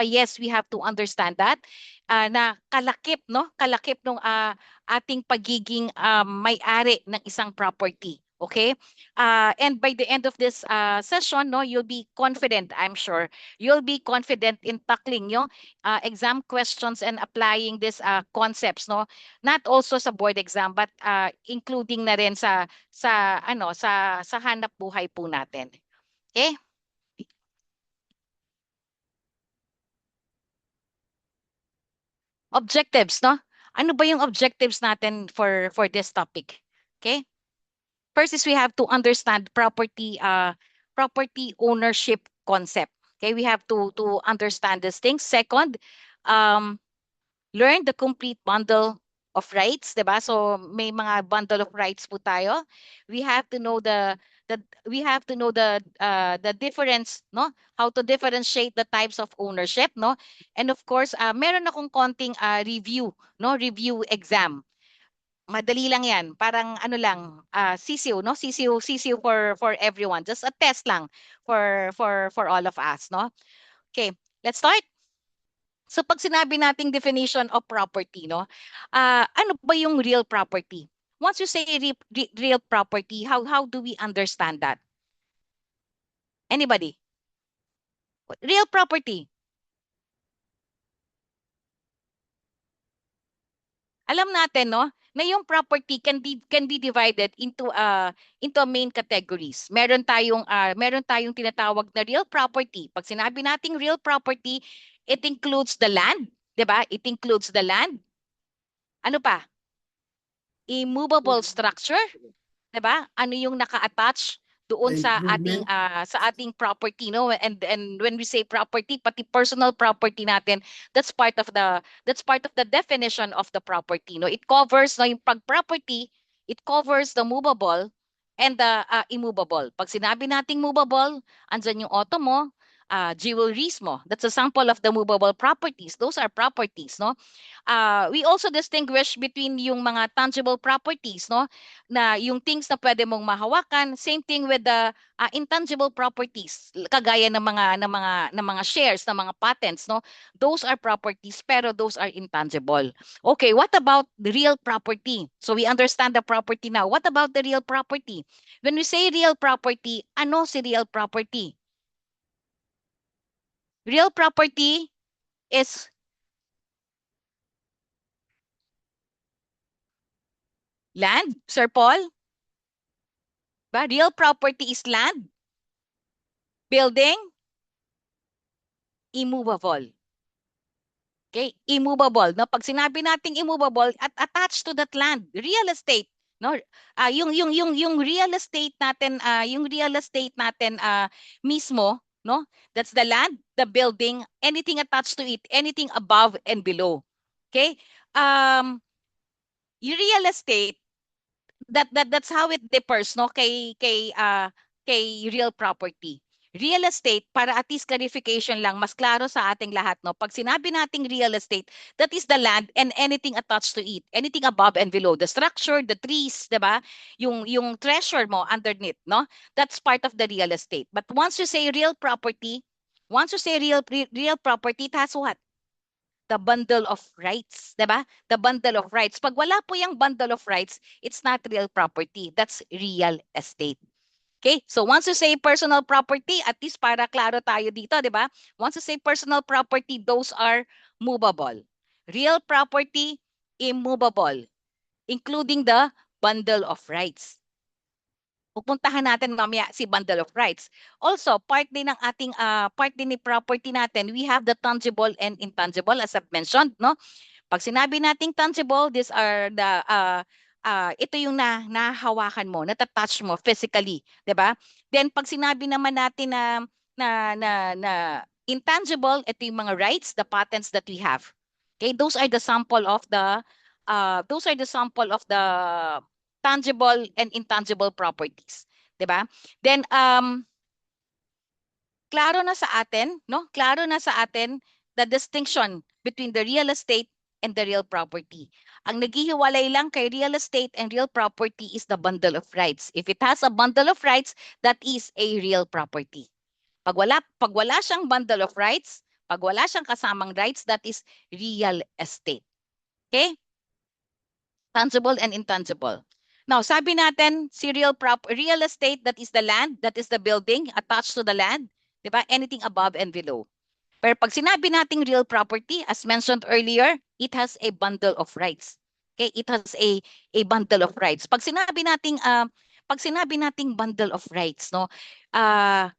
yes, we have to understand that na kalakip, no? Kalakip nung ating pagiging may-ari ng isang property. Okay? And by the end of this session, no, you'll be confident, I'm sure. You'll be confident in tackling yung exam questions and applying these concepts, no? Not also sa board exam, but including na rin sa hanap buhay po natin. Okay? Objectives, no? Ano ba yung objectives natin for this topic? Okay? First is we have to understand property ownership concept. Okay, we have to understand these things. Second, um, learn the complete bundle of rights, 'di ba? So may mga bundle of rights po tayo. We have to know the we have to know the difference, no? How to differentiate the types of ownership, no? And of course, meron akong konting review, no? Review exam. Madali lang 'yan. Parang ano lang, sisiw, no? Sisiw for everyone. Just a test lang for all of us, no? Okay, let's start. So pag sinabi nating definition of property, no? Ano ba yung real property? Once you say real property, how do we understand that? Anybody? Real property. Alam natin, no, na yung property can be divided into main categories. Meron tayong tinatawag na real property. Pag sinabi nating real property, it includes the land, 'di ba? It includes the land. Ano pa? Immovable structure, 'di ba? Ano yung naka-attach doon sa ating property, no? And when we say property, pati personal property natin, that's part of the definition of the property, no? It covers, no, yung pag property, it covers the movable and the immovable. Pag sinabi nating movable, andyan yung auto mo, jewelries mo. That's a sample of the movable properties. Those are properties, no? We also distinguish between yung mga tangible properties, no? Na yung things na pwede mong mahawakan, same thing with the intangible properties, kagaya ng mga shares, ng mga patents, no? Those are properties pero those are intangible. Okay, what about the real property? So we understand the property now. What about the real property? When we say real property, ano si real property? Real property is land, Sir Paul? Ba? Real property is land, building, immovable. Okay? Immovable. No? Pag sinabi nating immovable, at attached to that land, real estate, no? Yung real estate natin, mismo, no? That's the land, the building, anything attached to it, anything above and below. Okay? Yung real estate, that's how it differs, no, kay real property. Real estate, para at least clarification lang, mas klaro sa ating lahat, no? Pag sinabi nating real estate, that is the land and anything attached to it, anything above and below, the structure, the trees, 'di ba? Yung treasure mo underneath, no? That's part of the real estate. But once you say real property, it has what? The bundle of rights, 'di ba? The bundle of rights. Pag wala po yung bundle of rights, it's not real property. That's real estate. Okay? So once you say personal property, at least para klaro tayo dito, 'di ba? Once you say personal property, those are movable. Real property, immovable, including the bundle of rights. Pupuntahan natin mamaya si bundle of rights. Also, part din ni property natin, we have the tangible and intangible as I've mentioned, no? Pag sinabi nating tangible, these are ito yung nahahawakan mo, natatouch mo physically, 'di ba? Then pag sinabi naman natin na intangible, ito yung mga rights, the patents that we have. Okay, those are the sample of the tangible and intangible properties, 'di ba? Then klaro na sa atin, no? Klaro na sa atin the distinction between the real estate and the real property. Ang naghihiwalay lang kay real estate and real property is the bundle of rights. If it has a bundle of rights, that is a real property. Pag wala siyang bundle of rights, Pag wala siyang kasamang rights, that is real estate. Okay? Tangible and intangible. Now, sabi natin, real estate, that is the land, that is the building attached to the land, di ba? Anything above and below. Pero pag sinabi nating real property, as mentioned earlier, it has a bundle of rights. Okay? It has a bundle of rights. Pag sinabi nating bundle of rights, no? Uh,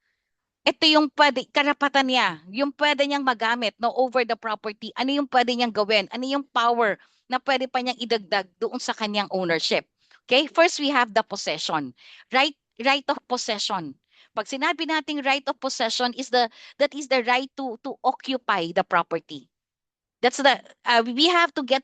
ito yung pwede, karapatan niya, yung pwede niyang magamit no, over the property, ano yung pwede niyang gawin, ano yung power na pwede pa niyang idagdag doon sa kanyang ownership. Okay, first we have the possession. Right of possession. Pag sinabi nating right of possession that is the right to occupy the property. That's the we have to get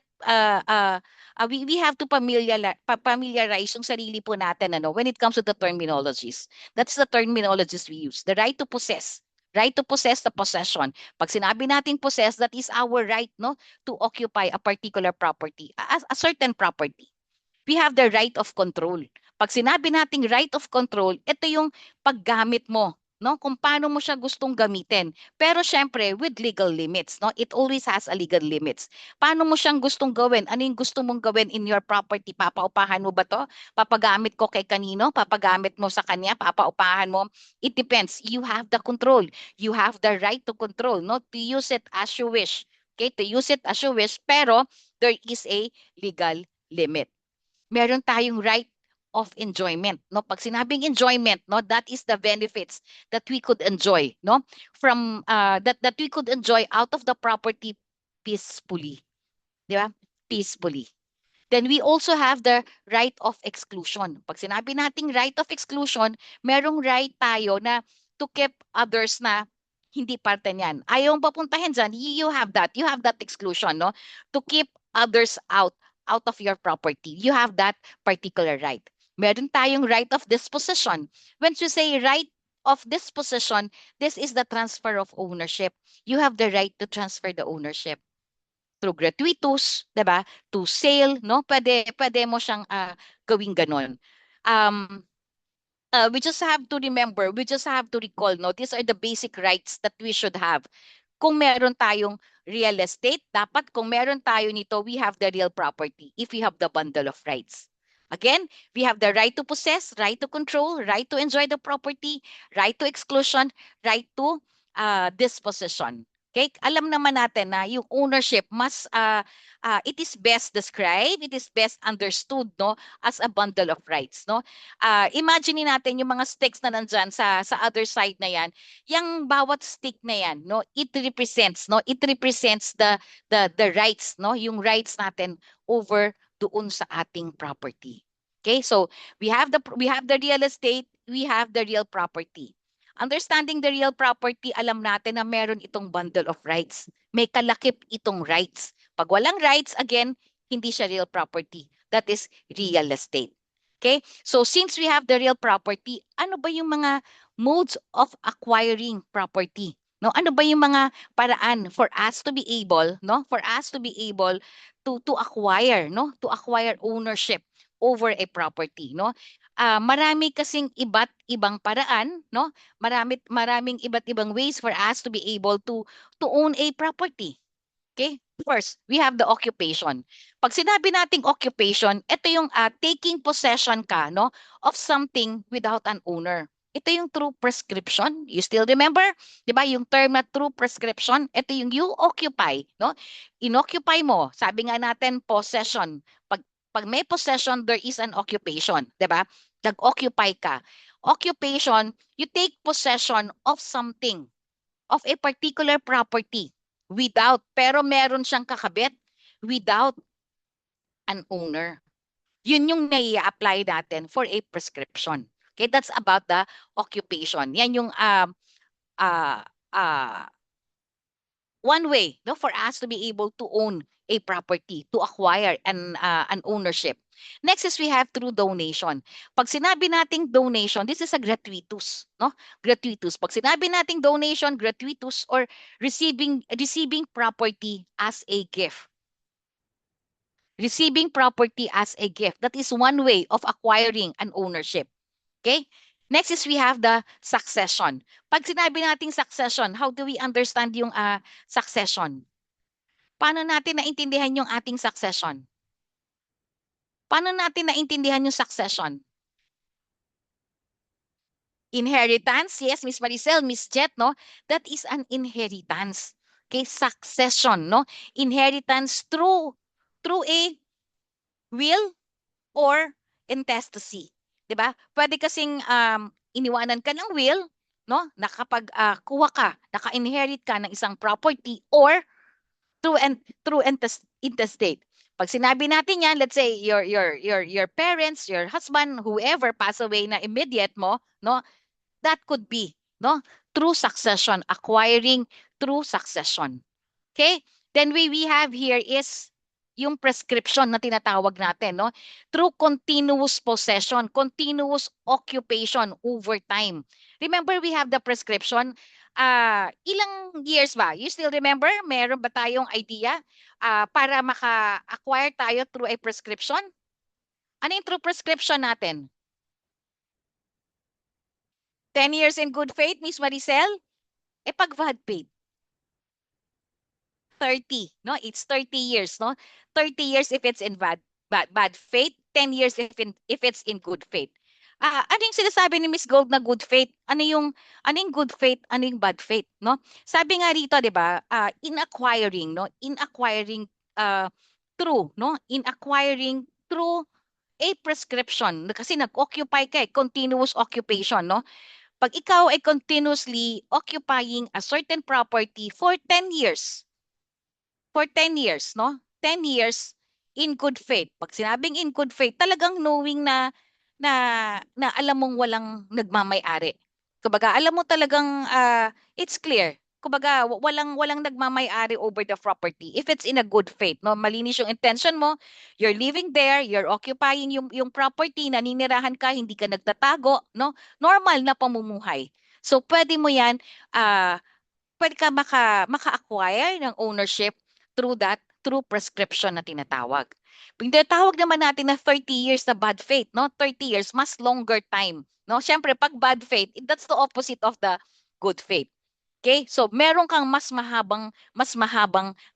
we have to familiarize yung sarili po natin ano when it comes to the terminologies. That's the terminologies we use. The right to possess. Right to possess the possession. Pag sinabi nating possess, that is our right no to occupy a particular property, a certain property. We have the right of control. Pag sinabi nating right of control, ito yung paggamit mo, no? Kung paano mo siya gustong gamitin. Pero syempre, with legal limits, no? It always has a legal limits. Paano mo siyang gustong gawin? Ano yung gusto mong gawin in your property? Papaupahan mo ba to? Papagamit ko kay kanino? Papagamit mo sa kanya? Papaupahan mo? It depends. You have the control. You have the right to control, no? To use it as you wish. Okay? To use it as you wish, pero there is a legal limit. Meron tayong right of enjoyment, no? Pag sinabing enjoyment, no, that is the benefits that we could enjoy, no? From that we could enjoy out of the property peacefully, di ba? Peacefully. Then we also have the right of exclusion. Pag sinabi nating right of exclusion, merong right tayo na to keep others na hindi parte niyan. Ayaw papuntahin dyan, you have that. You have that exclusion, no? To keep others out of your property. You have that particular right. Meron tayong right of disposition. When you say right of disposition, this is the transfer of ownership. You have the right to transfer the ownership through gratuitous, 'di ba? To sale, no? Pwede mo siyang gawing ganon. Um we just have to remember, we just have to recall, no? These are the basic rights that we should have. Kung meron tayong real estate, dapat kung meron tayo nito, we have the real property if we have the bundle of rights. Again, we have the right to possess, right to control, right to enjoy the property, right to exclusion, right to disposition. Okay? Alam naman natin na yung ownership it is best described, it is best understood no as a bundle of rights, no? Imagine natin yung mga sticks na nandyan sa other side na yan, yung bawat stick na yan, no, it represents the rights, no, yung rights natin over doon sa ating property. Okay? So, we have the real estate, we have the real property. Understanding the real property, alam natin na meron itong bundle of rights. May kalakip itong rights. Pag walang rights, again, hindi siya real property. That is real estate. Okay? So since we have the real property, ano ba yung mga modes of acquiring property? No, ano ba yung mga paraan for us to be able, no? For us to be able to acquire, no? To acquire ownership over a property, no? Marami kasing iba't ibang paraan, no? Maraming iba't ibang ways for us to be able to own a property. Okay? First, we have the occupation. Pag sinabi nating occupation, ito yung taking possession ka, no, of something without an owner. Ito yung true prescription. You still remember? 'Di ba? Yung term na true prescription, ito yung you occupy, no? Inoccupy mo. Sabi nga natin possession. Pag may possession, there is an occupation, 'di ba? Nag-occupy ka. Occupation, you take possession of something, of a particular property pero meron siyang kakabit without an owner. Yun yung nai-apply natin for a prescription. Okay, that's about the occupation. Yan yung uh, uh, one way no, for us to be able to own a property, to acquire an ownership. Next is we have through donation. Pag sinabi nating donation, this is a gratuitous, no? Gratuitous. Pag sinabi nating donation, gratuitous or receiving property as a gift. Receiving property as a gift. That is one way of acquiring an ownership. Okay? Next is we have the succession. Pag sinabi nating succession, how do we understand yung succession? Paano natin naintindihan yung ating succession? Paano natin naintindihan yung succession? Inheritance, yes, Miss Maricel, Miss Jet, no? That is an inheritance. Okay, succession, no? Inheritance through a will or intestacy. 'Di ba? Pwede kasing iniwanan ka ng will, no? Nakapag kuha ka, naka-inherit ka ng isang property or through intestate. Pag sinabi natin yan, let's say your parents, your husband, whoever pass away na immediate mo, no? That could be, no? Through succession, acquiring through succession. Okay? Then we have here is yung prescription na tinatawag natin, no? Through continuous possession, continuous occupation over time. Remember, we have the prescription. Ilang years ba? You still remember? Meron ba tayong idea para maka-acquire tayo through a prescription? Ano yung through prescription natin? 10 years in good faith, Miss Maricel? Eh pag bad faith, 30, no? It's 30 years, no? 30 years if it's in bad faith, 10 years if it's in good faith. Ano yung sinasabi ni Miss Gold na good faith? Ano yung good faith, ano yung bad faith, no? Sabi nga rito, 'di ba? In acquiring, no? In acquiring through, no? In acquiring through a prescription kasi nag-occupy ka, continuous occupation, no? Pag ikaw ay continuously occupying a certain property for 10 years, for 10 years, no? 10 years in good faith. Pag sinabing in good faith, talagang knowing na na alam mong walang nagmamay-ari. Kumbaga, alam mo talagang it's clear. Kumbaga, walang nagmamay-ari over the property. If it's in a good faith, no? Malinis yung intention mo, you're living there, you're occupying yung property, naninirahan ka, hindi ka nagtatago, no? Normal na pamumuhay. So, pwede mo yan pwede ka maka-acquire ng ownership through prescription na tinatawag. Yung tinatawag naman natin na 30 years na bad faith, no? 30 years, mas longer time, no? Siyempre, pag bad faith, that's the opposite of the good faith. Okay? So, meron kang mas mahabang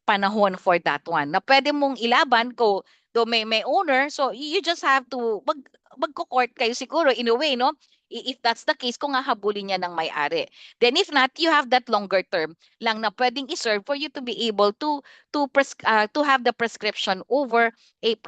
panahon for that one na pwede mong ilaban ko do may owner. So, you just have to magko-court kayo siguro in a way, no? If that's the case, kung hahabulin niya ng may-ari. Then if not, you have that longer term lang na pwedeng iserve for you to be able to have the prescription over a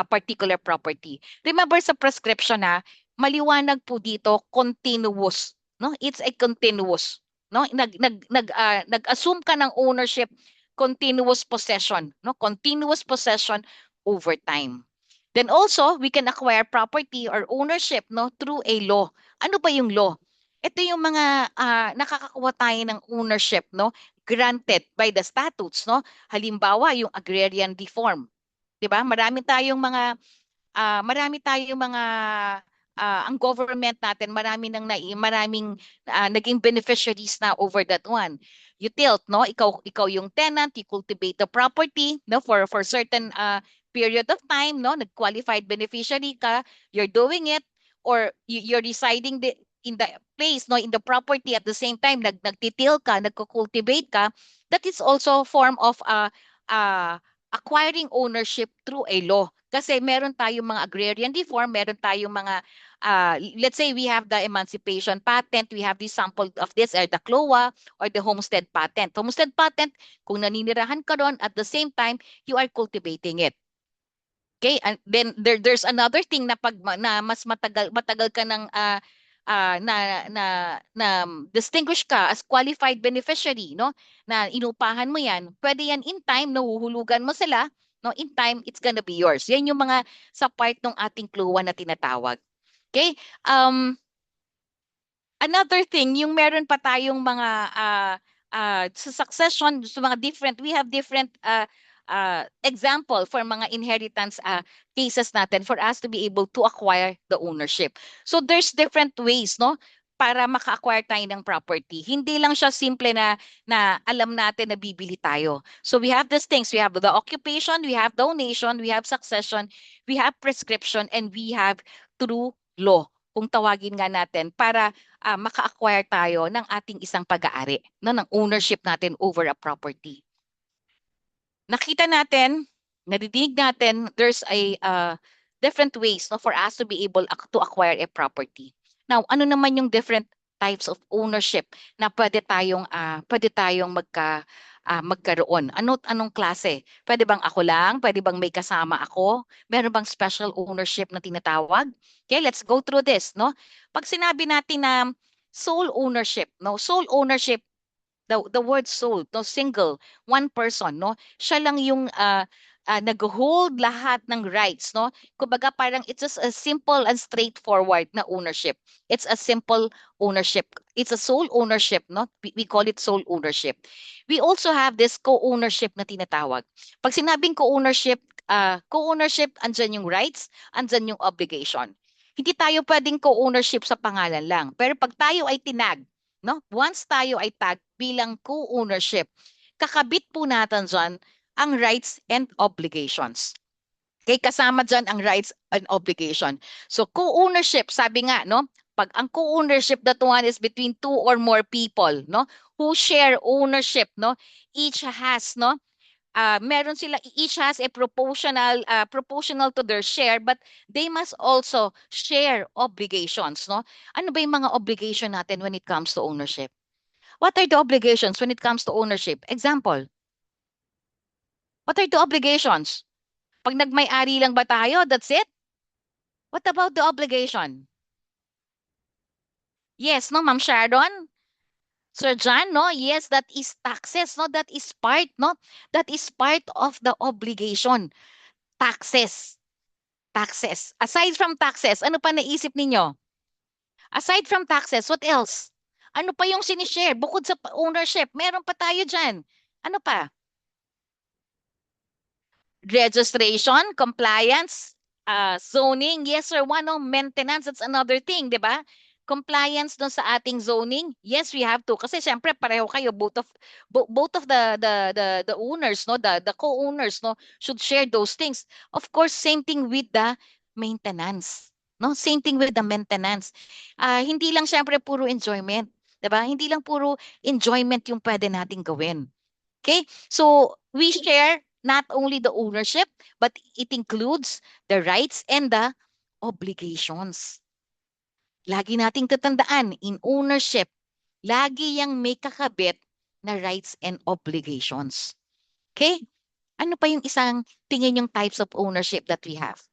particular property. Remember sa prescription na maliwanag po dito continuous, no? It's a continuous, no? Nag-assume ka ng ownership, continuous possession, no? Continuous possession over time. Then also, we can acquire property or ownership, no, through a law. Ano ba yung law? Ito yung mga nakakakuha tayo ng ownership, no, granted by the statutes, no? Halimbawa, yung agrarian reform. 'Di ba? Marami tayong mga ang government natin maraming naging beneficiaries na over that one. You tilt, no? Ikaw yung tenant, you cultivate the property, no, for certain period of time, no? Nag-qualified beneficiary ka, you're doing it or you're residing in the place, no, in the property at the same time nagtitil ka, nagko-cultivate ka. That is also a form of uh, acquiring ownership through a law. Kasi meron tayong mga agrarian reform, meron tayong mga, let's say we have the emancipation patent, we have the sample of this, the CLOA or the homestead patent. Homestead patent, kung naninirahan ka ron, at the same time, you are cultivating it. Okay, and then there's another thing na na mas matagal ka ng na distinguish ka as qualified beneficiary, no? Na inupahan mo 'yan. Pwede yan in time nahuhulugan mo sila, no? In time it's gonna be yours. Yan yung mga sa part ng ating clue na tinatawag. Okay? Another thing, yung meron pa tayong mga sa succession, sa mga different, we have different example for mga inheritance cases natin for us to be able to acquire the ownership. So there's different ways, no? Para maka-acquire tayo ng property. Hindi lang siya simple na alam natin na bibili tayo. So we have these things. We have the occupation, we have donation, we have succession, we have prescription, and we have through law. kung tawagin nga natin, para maka-acquire tayo ng ating isang pag-aari, no, ng ownership natin over a property. Nakita natin, nadidinig natin, there's a different ways, no, for us to be able to acquire a property. Now, ano naman yung different types of ownership na pwede tayong magkaroon? Anong klase? Pwede bang ako lang? Pwede bang may kasama ako? Meron bang special ownership na tinatawag? Okay, let's go through this, no? Pag sinabi natin na sole ownership, no? Sole ownership, the word soul, no, single, one person, no, siya lang yung nag-hold lahat ng rights, no. Kumbaga parang it's just a simple and straightforward na ownership. It's a simple ownership. It's a sole ownership, no. We call it sole ownership. We also have this co-ownership na tinatawag. Pag sinabing co-ownership, andyan yung rights, andyan yung obligation. Hindi tayo pwedeng co-ownership sa pangalan lang. Pero pag tayo ay tinag, no? Once tayo ay tag bilang co-ownership, kakabit po natin dyan ang rights and obligations. Okay, kasama dyan ang rights and obligation. So co-ownership, sabi nga, no? Pag ang co-ownership, that one is between two or more people, no? Who share ownership, no? Each has, no? Meron sila, each has a proportional to their share, but they must also share obligations, no? Ano ba yung mga obligation natin when it comes to ownership? What are the obligations when it comes to ownership? Example, what are the obligations? Pag nagmay-ari lang ba tayo, that's it? What about the obligation? Yes, no, Ma'am Sharon? Sir John, no? Yes, that is taxes, no? That is part, no? That is part of the obligation. Taxes. Taxes. Aside from taxes, ano pa naisip ninyo? Aside from taxes, what else? Ano pa yung sinishare? Bukod sa ownership, meron pa tayo dyan. Ano pa? Registration, compliance, zoning. Yes, sir. One, no, maintenance, that's another thing, di ba? Compliance dun sa ating zoning. Yes, we have to. Kasi siyempre pareho kayo, both of the owners, no, the co-owners, no, should share those things. Of course, same thing with the maintenance. No, same thing with the maintenance. Hindi lang siyempre puro enjoyment, 'di ba? Hindi lang puro enjoyment yung pwede nating gawin. Okay? So we share not only the ownership, but it includes the rights and the obligations. Lagi nating tatandaan, in ownership, lagi yang may kakabit na rights and obligations. Okay? Ano pa yung isang tingin yung types of ownership that we have?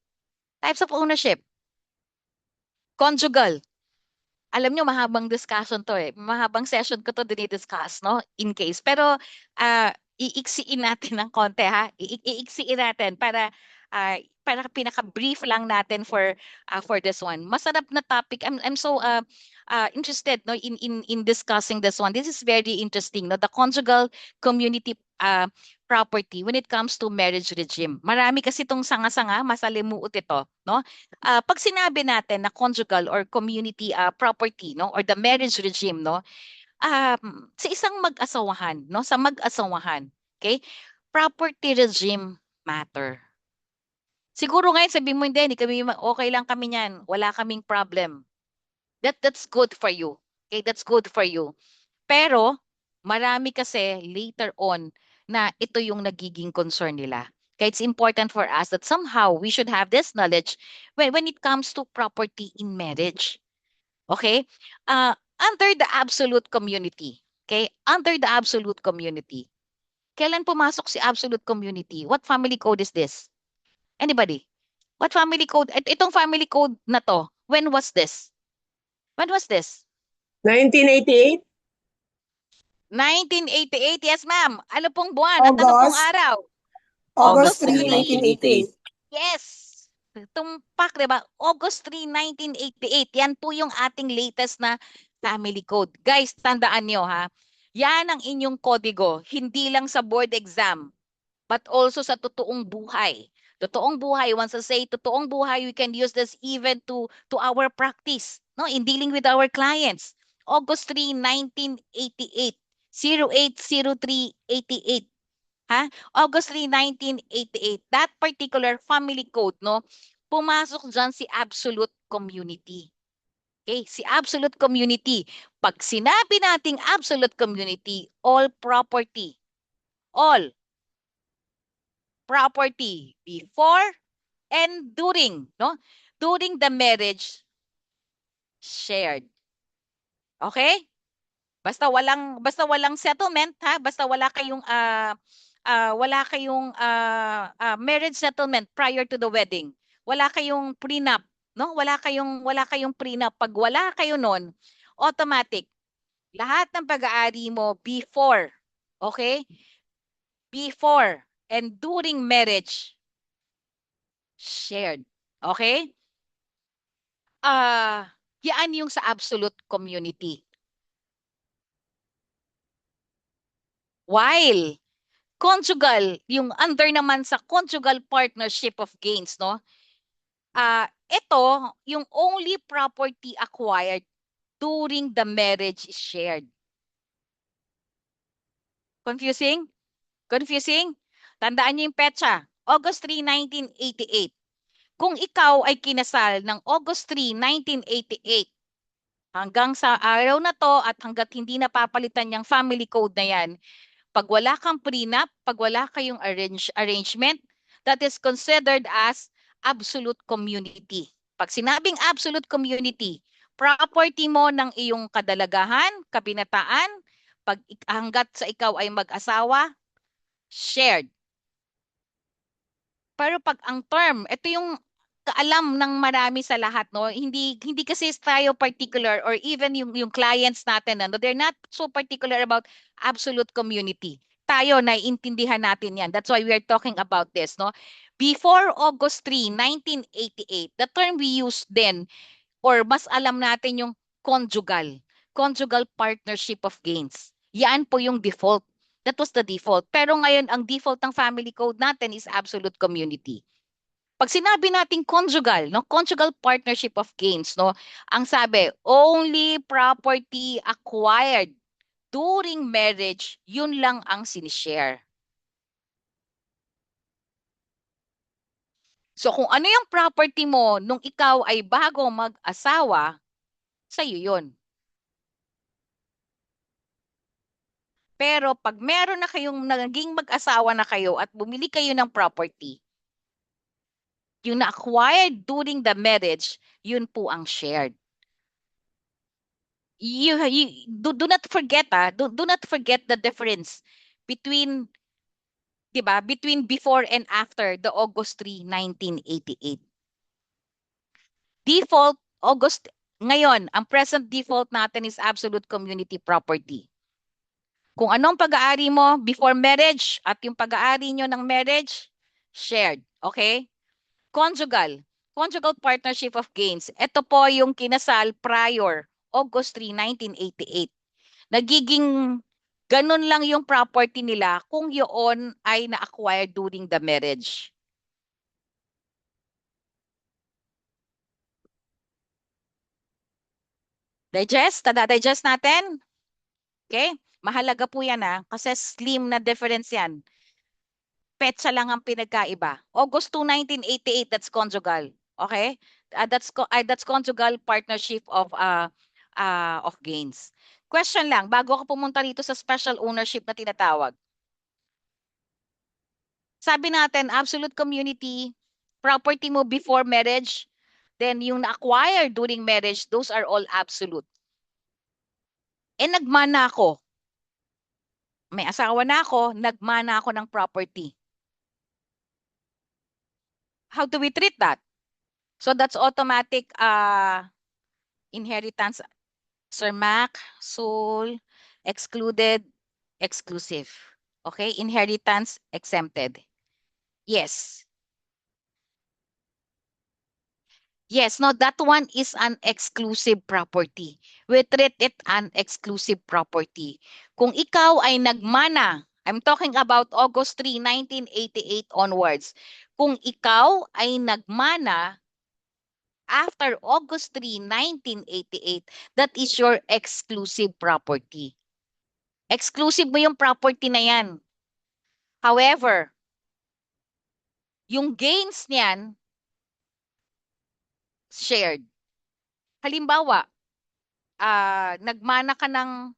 Types of ownership. Conjugal. Alam nyo, mahabang discussion to eh. Mahabang session ko to dinidiscuss, no? In case. Pero iiksiin natin ng konti, ha? Iiksiin natin para pinaka-brief lang natin for this one. Masarap na topic. I'm so interested, no, in discussing this one. This is very interesting, no? The conjugal community property when it comes to marriage regime. Marami kasi itong sanga-sanga, masalimuot ito, no? Pag sinabi natin na conjugal or community property, no, or the marriage regime, no, sa isang mag-asawahan, no, sa mag-asawahan, okay, property regime matter. Siguro ngayon sabi mo, hindi kami, okay lang kami niyan, wala kaming problem. That's good for you. Okay, that's good for you. Pero marami kasi later on na ito yung nagiging concern nila. Kaya it's important for us that somehow we should have this knowledge when it comes to property in marriage. Okay? Under the absolute community. Okay? Under the absolute community. Kailan pumasok si absolute community? What family code is this? Anybody? What family code? Itong family code na to, when was this? When was this? 1988? 1988, yes ma'am. Ano pong buwan at ano pong August. araw? August August 3, 1988. Yes. Tumpak, di ba? August 3, 1988. Yan po yung ating latest na family code. Guys, tandaan nyo ha. Yan ang inyong kodigo. Hindi lang sa board exam, but also sa totoong buhay. Totoong buhay, once I say totoong buhay, we can use this even to our practice, no, in dealing with our clients. August 3, 1988. 080388. Ha? August 3, 1988. That particular family code, no, pumasok dyan si absolute community. Okay, si absolute community. Pag sinabi nating absolute community, all property before and during, no? During the marriage, shared. Okay? Basta walang settlement, ha? Basta wala kayong marriage settlement prior to the wedding. Wala kayong prenup, no? Wala kayong prenup. Pag wala kayo noon, automatic lahat ng pag-aari mo before, okay? Before and during marriage, shared. Okay? Yan yung sa absolute community. While conjugal, yung under naman sa conjugal partnership of gains, no? Ito, yung only property acquired during the marriage is shared. Confusing? Confusing? Tandaan niyo yung petsa. August 3, 1988. Kung ikaw ay kinasal ng August 3, 1988, hanggang sa araw na to at hanggat hindi napapalitan yung family code na yan, pag wala kang prenup, pag wala kayong arrangement, that is considered as absolute community. Pag sinabing absolute community, property mo ng iyong kadalagahan, kabinataan, hanggat sa ikaw ay mag-asawa, shared. Pero pag ang term, ito yung kaalam ng marami sa lahat, no? Hindi kasi tayo particular or even yung clients natin, no? They're not so particular about absolute community. Tayo, naiintindihan natin yan. That's why we are talking about this, no? Before August 3, 1988, the term we use then, or mas alam natin yung conjugal. Conjugal partnership of gains. Yan po yung default. That was the default. Pero ngayon, ang default ng family code natin is absolute community. Pag sinabi nating conjugal, no, conjugal partnership of gains, no, ang sabi, only property acquired during marriage, yun lang ang sinishare. So kung ano yung property mo nung ikaw ay bago mag-asawa, sa'yo yun. Pero pag meron na kayong naging mag-asawa na kayo at bumili kayo ng property, yung na-acquired during the marriage, yun po ang shared. Do not forget, do not forget the difference between, 'di ba, between before and after the August 3, 1988. Default, ngayon, ang present default natin is absolute community property. Kung anong pag-aari mo before marriage at yung pag-aari nyo ng marriage, shared. Okay? Conjugal. Conjugal partnership of gains. Ito po yung kinasal prior August 3, 1988. Nagiging ganun lang yung property nila kung yun ay na-acquire during the marriage. Digest? Tada-digest natin? Okay? Mahalaga po yan, kasi slim na difference yan. Petsa lang ang pinagkaiba. August 2, 1988, that's conjugal. Okay? That's conjugal partnership of gains. Question lang, bago ako pumunta dito sa special ownership na tinatawag. Sabi natin, absolute community, property mo before marriage, then yung na-acquire during marriage, those are all absolute. Nagmana ako. May asawa na ako, nagmana ako ng property. How do we treat that? So that's automatic inheritance. Sir Mac, Soul, excluded, exclusive. Okay, inheritance exempted. Yes. Yes, no, that one is an exclusive property. We treat it an exclusive property. Kung ikaw ay nagmana, I'm talking about August 3, 1988 onwards. Kung ikaw ay nagmana after August 3, 1988, that is your exclusive property. Exclusive mo yung property na yan. However, yung gains niyan, shared. Halimbawa, nagmana ka ng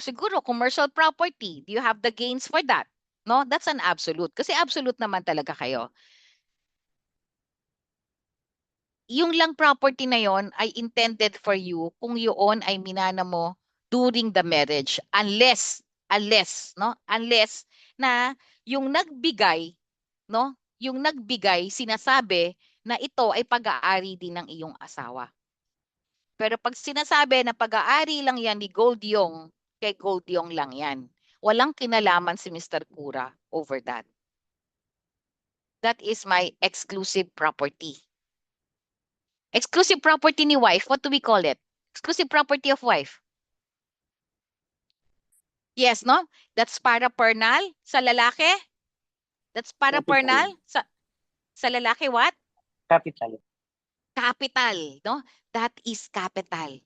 siguro commercial property. Do you have the gains for that? No, that's an absolute. Kasi absolute naman talaga kayo. Yung lang property na yon ay intended for you kung yun ay minana mo during the marriage. Unless na yung nagbigay, no? Yung nagbigay, sinasabi na ito ay pag-aari din ng iyong asawa. Pero pag sinasabi na pag-aari lang yan ni Gold Yong, kay Gold Yong lang yan. Walang kinalaman si Mr. Kura over that. That is my exclusive property. Exclusive property ni wife, what do we call it? Exclusive property of wife. Yes, no? That's para pernal sa lalaki. That's para pernal Capital. sa lalaki, what? Capital. Capital, no? That is capital.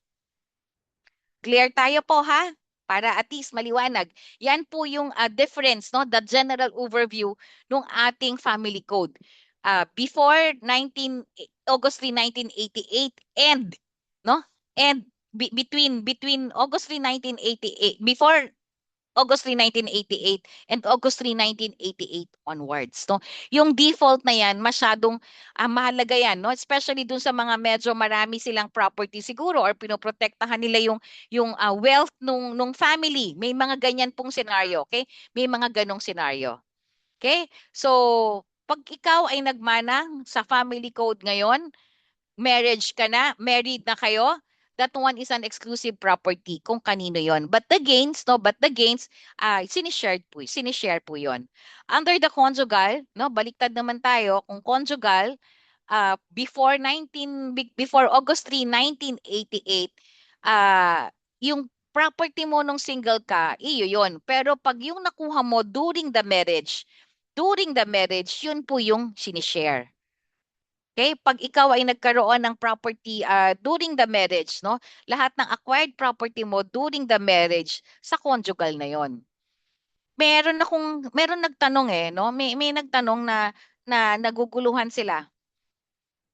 Clear tayo po ha? Para at least maliwanag. Yan po yung difference, no? The general overview ng ating family code. Before August 3, 1988 and no? And between August 3, 1988 before August 3, 1988 and August 3, 1988 onwards. No? Yung default na yan, masyadong mahalaga yan. No? Especially dun sa mga medyo marami silang property siguro or pinoprotektahan nila yung wealth nung family. May mga ganyan pong scenario. Okay? May mga ganong scenario. Okay? So, pag ikaw ay nagmana sa family code ngayon, marriage ka na, married na kayo, that one is an exclusive property kung kanino yon. But the gains, no, sinishare po yon. Under the conjugal, no, baliktad naman tayo, kung conjugal, before August 3, 1988, yung property mo nung single ka, iyo yon. Pero pag yung nakuha mo during the marriage, yun po yung sinishare. Okay, pag ikaw ay nagkaroon ng property during the marriage, no? Lahat ng acquired property mo during the marriage sa conjugal na 'yon. Meron nagtanong no? May nagtanong na naguguluhan sila.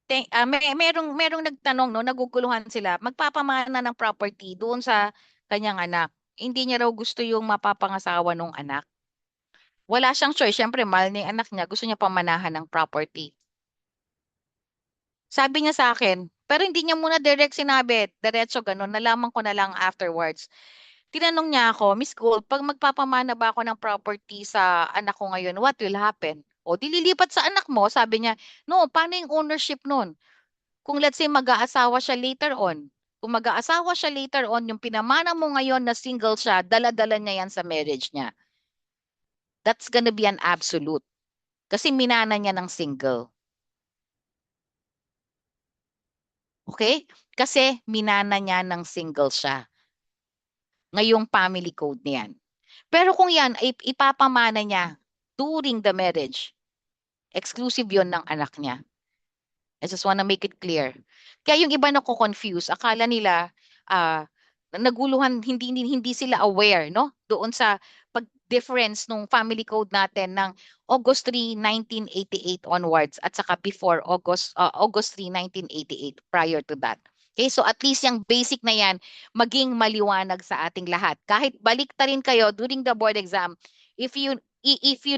Merong nagtanong no, naguguluhan sila. Magpapamana ng property doon sa kanyang anak. Hindi niya raw gusto yung mapapangasawa ng anak. Wala siyang choice. Siyempre, mahal niya yung anak niya. Gusto niya pamanahan ng property. Sabi niya sa akin, pero hindi niya muna direct sinabi, diretso ganun, nalaman ko na lang afterwards. Tinanong niya ako, Miss Gold, pag magpapamana ba ako ng property sa anak ko ngayon, what will happen? O, dililipat sa anak mo, sabi niya, no, paano yung ownership nun? Kung let's say mag-aasawa siya later on, kung mag-aasawa siya later on, yung pinamana mo ngayon na single siya, dala-dala niya yan sa marriage niya. That's gonna be an absolute. Kasi minana niya ng single. Okay? Kasi minana niya ng single siya. Ngayong family code niyan. Pero kung yan, ipapamana niya during the marriage, exclusive yon ng anak niya. I just wanna make it clear. Kaya yung iba nako-confuse, akala nila naguluhan, hindi sila aware, no? Doon sa pag-difference nung family code natin ng August 3, 1988 onwards at saka before August 3, 1988 prior to that. Okay, so at least yung basic na yan maging maliwanag sa ating lahat. Kahit balik ta rin kayo during the board exam, if you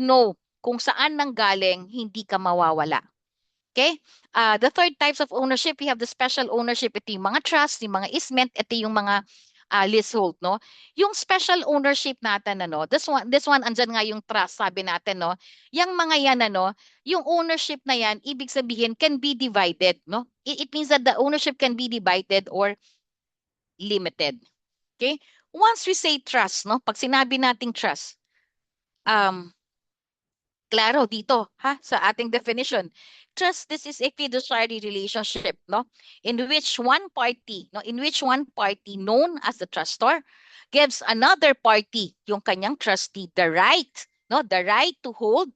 know kung saan nanggaling, hindi ka mawawala. Okay? The third types of ownership, we have the special ownership. Ito yung mga trust, yung mga easement, ito yung mga leasehold, no? Yung special ownership natin, ano, this one, andyan nga yung trust, sabi natin, no? Yung mga yan, ano, yung ownership na yan, ibig sabihin, can be divided, no? It means that the ownership can be divided or limited. Okay? Once we say trust, no? Pag sinabi nating trust, klaro dito ha sa ating definition. Trust, this is a fiduciary relationship, no? In which one party known as the trustor gives another party, yung kanyang trustee, the right, no, the right to hold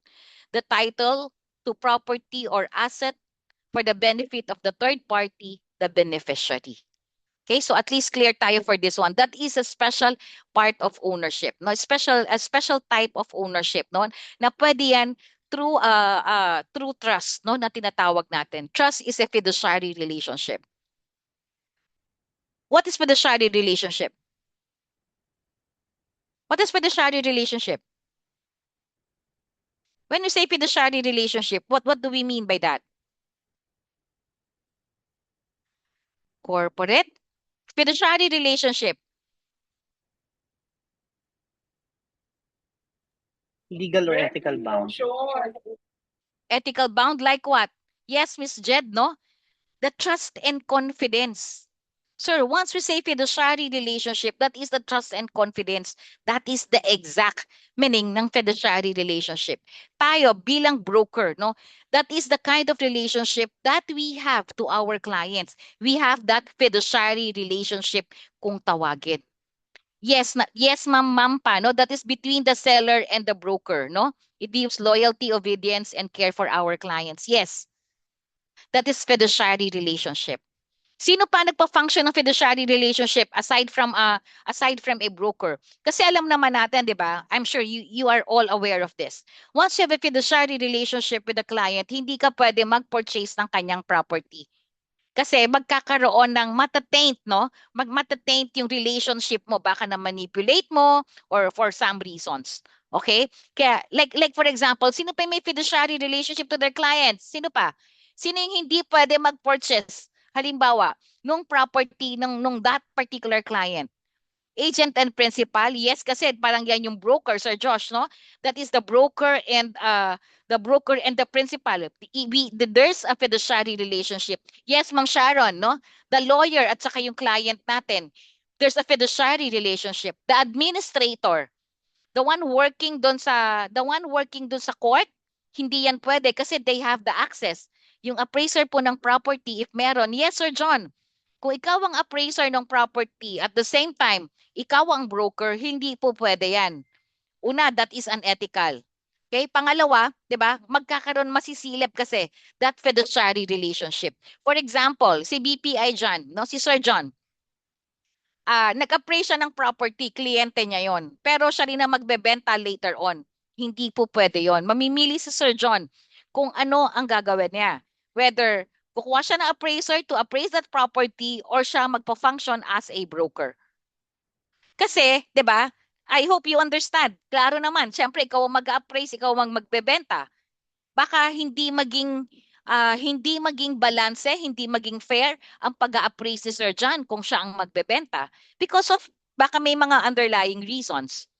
the title to property or asset for the benefit of the third party, the beneficiary. Okay, so at least clear tayo for this one. That is a special part of ownership, no? A special type of ownership, no? Na pwede yan through trust, no? Na tinatawag natin. Trust is a fiduciary relationship. What is fiduciary relationship? What is fiduciary relationship? When we say fiduciary relationship, what do we mean by that? Corporate? Fiduciary relationship. Legal or ethical bound. Ethical bound like what? Yes, Miss Jed, no? The trust and confidence. Sir, once we say fiduciary relationship, that is the trust and confidence. That is the exact meaning ng fiduciary relationship. Tayo bilang broker, no? That is the kind of relationship that we have to our clients. We have that fiduciary relationship kung tawagin. Yes, yes, ma'am pa, no? That is between the seller and the broker, no? It gives loyalty, obedience, and care for our clients. Yes, that is fiduciary relationship. Sino pa nagpa-function ng fiduciary relationship aside from a broker? Kasi alam naman natin, 'di ba? I'm sure you are all aware of this. Once you have a fiduciary relationship with the client, hindi ka pwede mag-purchase ng kanyang property. Kasi magkakaroon ng matataint, no? Magmatataint yung relationship mo, baka na manipulate mo or for some reasons. Okay? Kaya like for example, sino pa yung may fiduciary relationship to their clients? Sino pa? Sino yung hindi pwede mag-purchase? Halimbawa, nung property nung that particular client. Agent and principal, yes, kasi parang yan yung broker, Sir Josh, no? That is the broker and the principal. There's a fiduciary relationship. Yes, Ma'am Sharon, no? The lawyer at saka yung client natin. There's a fiduciary relationship. The administrator, the one working doon sa court, hindi yan pwede kasi they have the access. Yung appraiser po ng property, if meron, yes, Sir John, kung ikaw ang appraiser ng property, at the same time, ikaw ang broker, hindi po pwede yan. Una, that is unethical. Okay? Pangalawa, 'di ba? Magkakaroon masisilip kasi that fiduciary relationship. For example, si BPI John, no, si Sir John, nag-appraise siya ng property, kliyente niya 'yon. Pero siya rin na magbebenta later on. Hindi po pwede 'yon. Mamimili si Sir John kung ano ang gagawin niya. Whether kukuha siya ng appraiser to appraise that property or siya magpa-function as a broker. Kasi, 'di ba? I hope you understand. Klaro naman, syempre ikaw ang mag-appraise, ikaw ang magbebenta. Baka hindi maging balanse, hindi maging fair ang pag-a-appraise ni Sir John kung siya ang magbebenta because of baka may mga underlying reasons,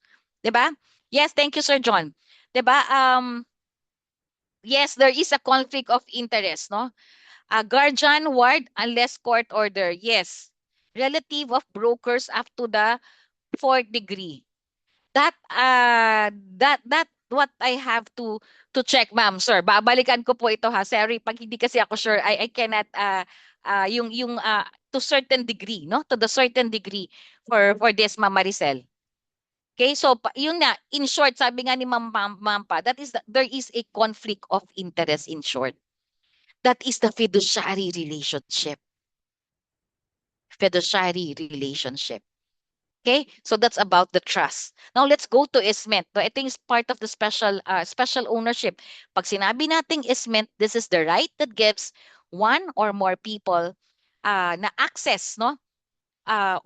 'di ba? Yes, thank you Sir John. 'Di ba? Yes, there is a conflict of interest, no? A guardian ward unless court order. Yes. Relative of brokers up to the fourth degree. That what I have to check, ma'am, sir. Babalikan ko po ito ha. Sorry, pag hindi kasi ako sure, I cannot yung to certain degree, no? To the certain degree for this, Ma'am Maricel. Okay, so yun nga, in short, sabi nga ni Ma'am Pa, there is a conflict of interest in short. That is the fiduciary relationship. Fiduciary relationship. Okay, so that's about the trust. Now let's go to easement. So, ito is part of the special ownership. Pag sinabi nating easement, this is the right that gives one or more people na access, no,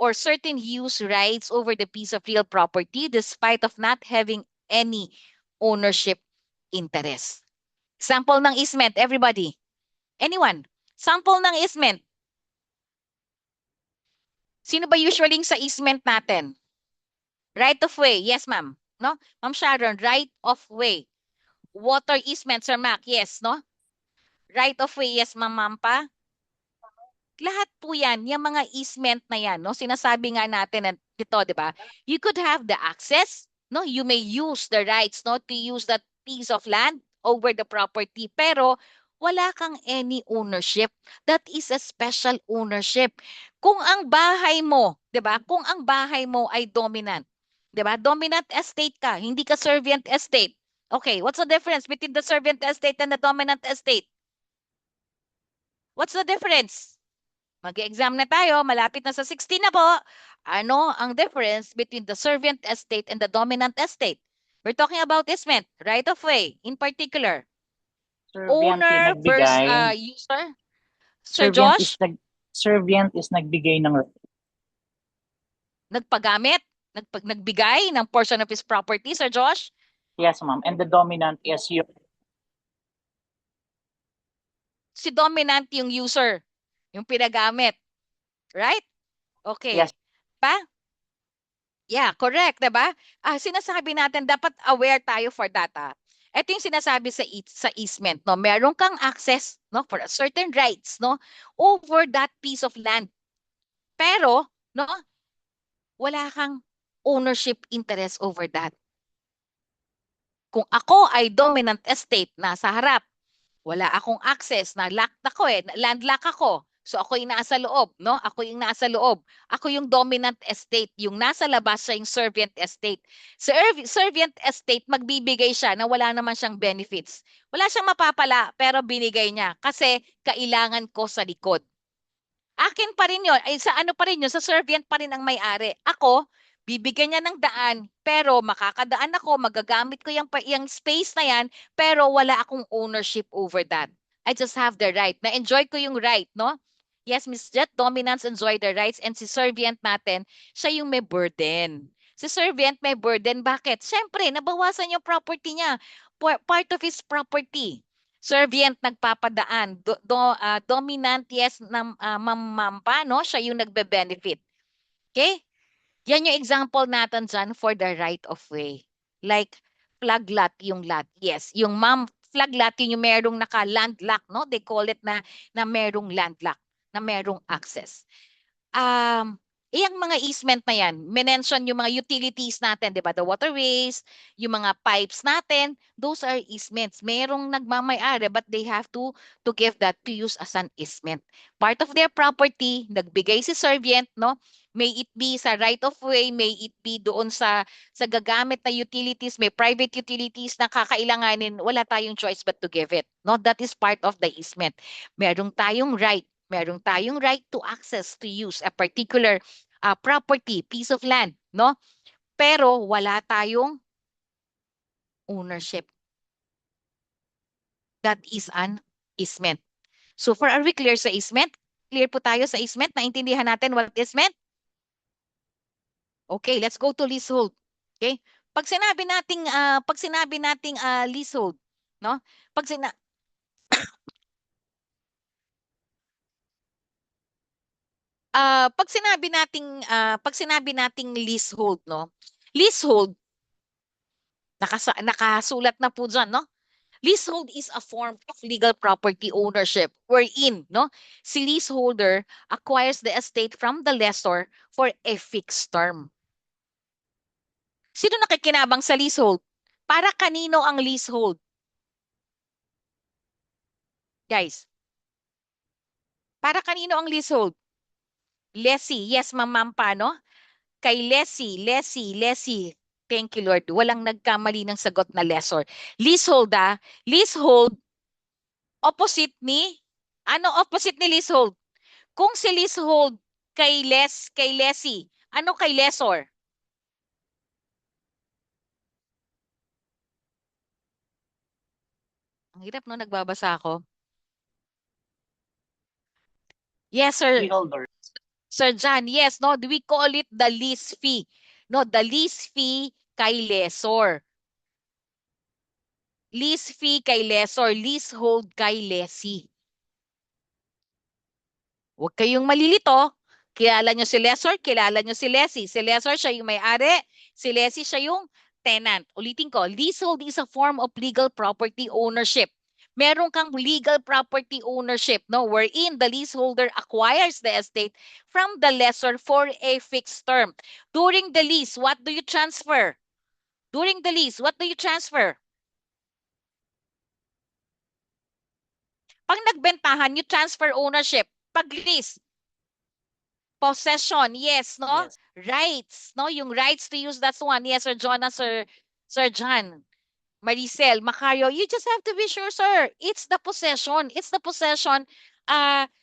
or certain use rights over the piece of real property despite of not having any ownership interest. Sample ng easement, everybody. Anyone? Sample ng easement. Sino ba usually sa easement natin? Right of way. Yes, ma'am. No? Ma'am Sharon, right of way. Water easement, Sir Mac. Yes, no? Right of way. Yes, ma'am Mampa. Lahat po yan, yung mga easement na yan, no? Sinasabi nga natin ito, di ba? You could have the access, no? You may use the rights, no? To use that piece of land over the property. Pero wala kang any ownership. That is a special ownership. Kung ang bahay mo, 'di ba? Kung ang bahay mo ay dominant, 'di ba? Dominant estate ka, hindi ka servient estate. Okay, what's the difference between the servient estate and the dominant estate? What's the difference? Mag-exam na tayo, malapit na sa 16 na po. Ano ang difference between the servient estate and the dominant estate? We're talking about easement, right of way in particular. Owner versus user. Sir Josh? Servient is nagbigay ng nagpagamit, nagbigay ng portion of his property, Sir Josh? Yes, ma'am. And the dominant is yung Si dominant yung user, yung pinagamit. Right? Okay. Yes. Pa? Yeah, correct, 'di ba? Sinasabi natin dapat aware tayo for data. Ito yung sinasabi sa easement, no? Meron kang access, no, for a certain rights, no, over that piece of land. Pero, no, wala kang ownership interest over that. Kung ako ay dominant estate nasa harap, wala akong access, na locked ako landlock ako. So ako yung nasa loob, no? Ako yung nasa loob. Ako yung dominant estate, yung nasa labas siya yung servant estate. Sa servant estate, magbibigay siya na wala naman siyang benefits. Wala siyang mapapala, pero binigay niya kasi kailangan ko sa likod. Akin pa rin yun. Ay, sa ano pa rin yun? Sa servant pa rin ang may-ari. Ako, bibigyan niya ng daan, pero makakadaan ako, magagamit ko yung space na yan, pero wala akong ownership over that. I just have the right. Na-enjoy ko yung right, no? Yes, Miss Jet, dominance enjoy the rights, and si servant natin, siya yung may burden. Si servant may burden. Bakit? Siyempre, nabawasan yung property niya. Part of his property. Servant nagpapadaan. Dominant, yes, mamampa, no? Siya yung nagbe-benefit. Okay? Yan yung example natin dyan for the right of way. Like, flag lot yung lot. Yes, yung flag lot yung merong naka-landlock, no? They call it na merong landlock, na merong access. Iyang mga easement na yan, mention yung mga utilities natin, di ba? The waterways, yung mga pipes natin, those are easements. Merong nagmamay-ari, but they have to give that to use as an easement. Part of their property, nagbigay si servant, no? May it be sa right of way, may it be doon sa gagamit na utilities, may private utilities na kakailanganin, wala tayong choice but to give it. No, that is part of the easement. Meron tayong right to access, to use a particular property, piece of land, no? Pero wala tayong ownership. That is an easement. So are we clear sa easement? Clear po tayo sa easement? Naintindihan natin what easement? Okay, let's go to leasehold. Okay? Pag sinabi nating leasehold, no? Pag sinabi nating leasehold, no? Leasehold, nakasulat na po dyan, no? Leasehold is a form of legal property ownership wherein, no, si leaseholder acquires the estate from the lessor for a fixed term. Sino nakikinabang sa leasehold? Para kanino ang leasehold? Guys, para kanino ang leasehold? Lessee. Yes, Ma'am no? Kay lessee. Thank you, Lord. Walang nagkamali ng sagot na lessor. Leasehold, leasehold, opposite ni, ano opposite ni leasehold? Kung si leasehold kay lessee, ano kay lessor? Ang hirap, no? Nagbabasa ako. Yes, sir. freeholder. Sir John, yes, no? We call it the lease fee. No, the lease fee kay lessor. Lease fee kay lessor, leasehold kay lessee. Huwag kayong malilito. Kilala nyo si lessor, kilala nyo si lessee. Si lessor, siya yung may-ari. Si lessee, siya yung tenant. Ulitin ko, leasehold is a form of legal property ownership. Meron kang legal property ownership, no, wherein the leaseholder acquires the estate from the lessor for a fixed term. During the lease, what do you transfer? During the lease, what do you transfer? Pag nagbentahan, you transfer ownership. Pag lease, possession, yes, no? Yes. Rights, no? Yung rights to use, that's one. Yes, Sir John, Sir John. Maricel, Macario, you just have to be sure, sir. It's the possession. It's the possession.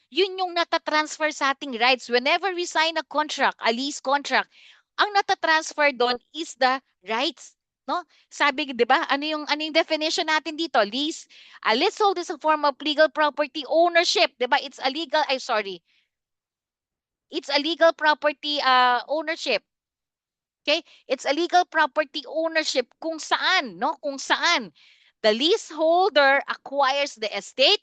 Yun yung natatransfer sa ating rights. Whenever we sign a contract, a lease contract, ang natatransfer doon is the rights. No? Sabi, di ba? Ano yung definition natin dito? Lease. A leasehold is a form of legal property ownership. Di ba? It's a legal property ownership. Okay? It's a legal property ownership kung saan, no? Kung saan the leaseholder acquires the estate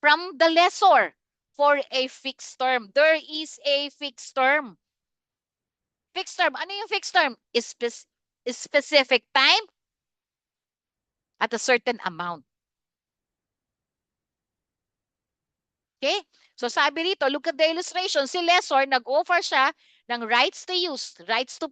from the lessor for a fixed term. There is a fixed term. Fixed term. Ano yung fixed term? Is specific time at a certain amount. Okay? So sabi rito, look at the illustration. Si lessor, nag-offer siya ng rights to use, rights to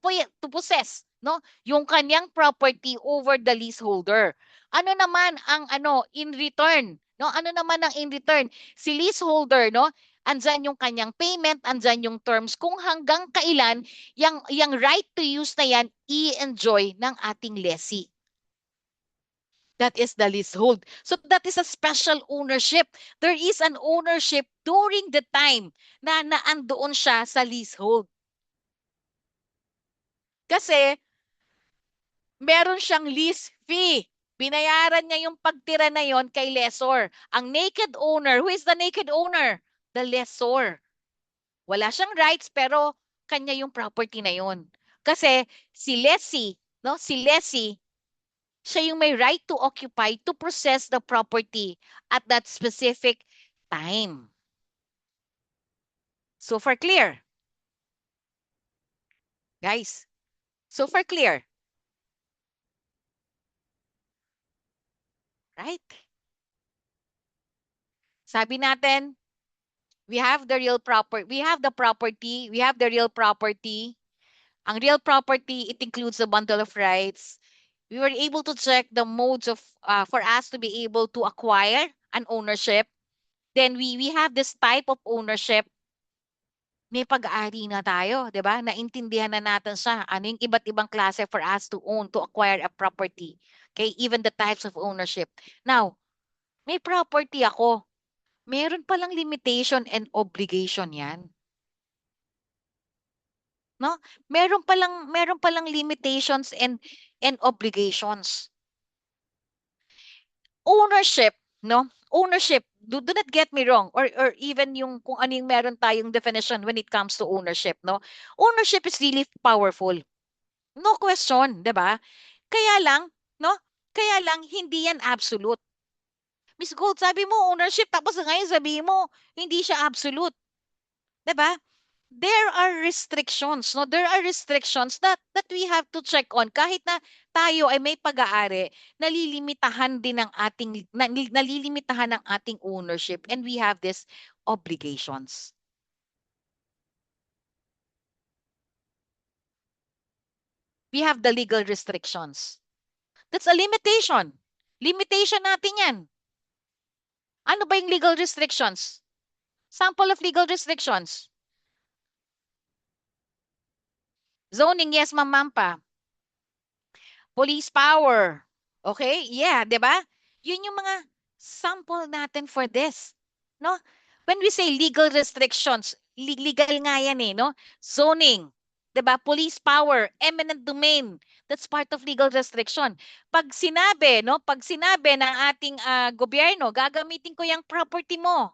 possess, no? Yung kanyang property over the leaseholder. Ano naman ang in return? No? Ano naman ang in return? Si leaseholder, no? Andyan yung kanyang payment, andyan yung terms kung hanggang kailan yung right to use na yan i-enjoy ng ating lessee. That is the leasehold. So that is a special ownership. There is an ownership during the time na naandoon siya sa leasehold. Kasi meron siyang lease fee. Binayaran niya yung pagtira na yon kay lessor. Ang naked owner, who is the naked owner? The lessor. Wala siyang rights pero kanya yung property na yon. Kasi si lessee, no? Si lessee, siya yung may right to occupy, to possess the property at that specific time. So far clear? Guys, so far clear? Right? Sabi natin, we have the real property, we have the property, we have the real property. Ang real property, it includes a bundle of rights. We were able to check the modes of, for us to be able to acquire an ownership. Then we have this type of ownership. May pag-aari na tayo, 'di ba? Naintindihan na natin siya. Ano yung iba't ibang klase for us to own, to acquire a property. Okay, even the types of ownership. Now, may property ako. Meron palang limitation and obligation 'yan. No? Meron palang limitations and obligations. Ownership, no? Ownership, do not get me wrong, or even yung kung ano yung meron tayong definition when it comes to ownership, no? Ownership is really powerful. No question, 'di ba? Kaya lang, no? Kaya lang hindi yan absolute. Miss Gold, sabi mo ownership tapos ngayon sabi mo hindi siya absolute. 'Di ba? There are restrictions, no? There are restrictions that we have to check on. Kahit na tayo ay may pag-aari, nalilimitahan din ng ating nalilimitahan ng ating ownership, and we have these obligations. We have the legal restrictions. That's a limitation. Limitation natin 'yan. Ano ba yung legal restrictions? Sample of legal restrictions. Zoning, yes, Ma'am Mampa. Police power. Okay? Yeah, 'di ba? Yun yung mga sample natin for this. No? When we say legal restrictions, legal nga yan eh, no? Zoning, 'di ba? Police power, eminent domain. That's part of legal restriction. Pag sinabi, no? Pag sinabi ng ating gobyerno, gagamitin ko yung property mo.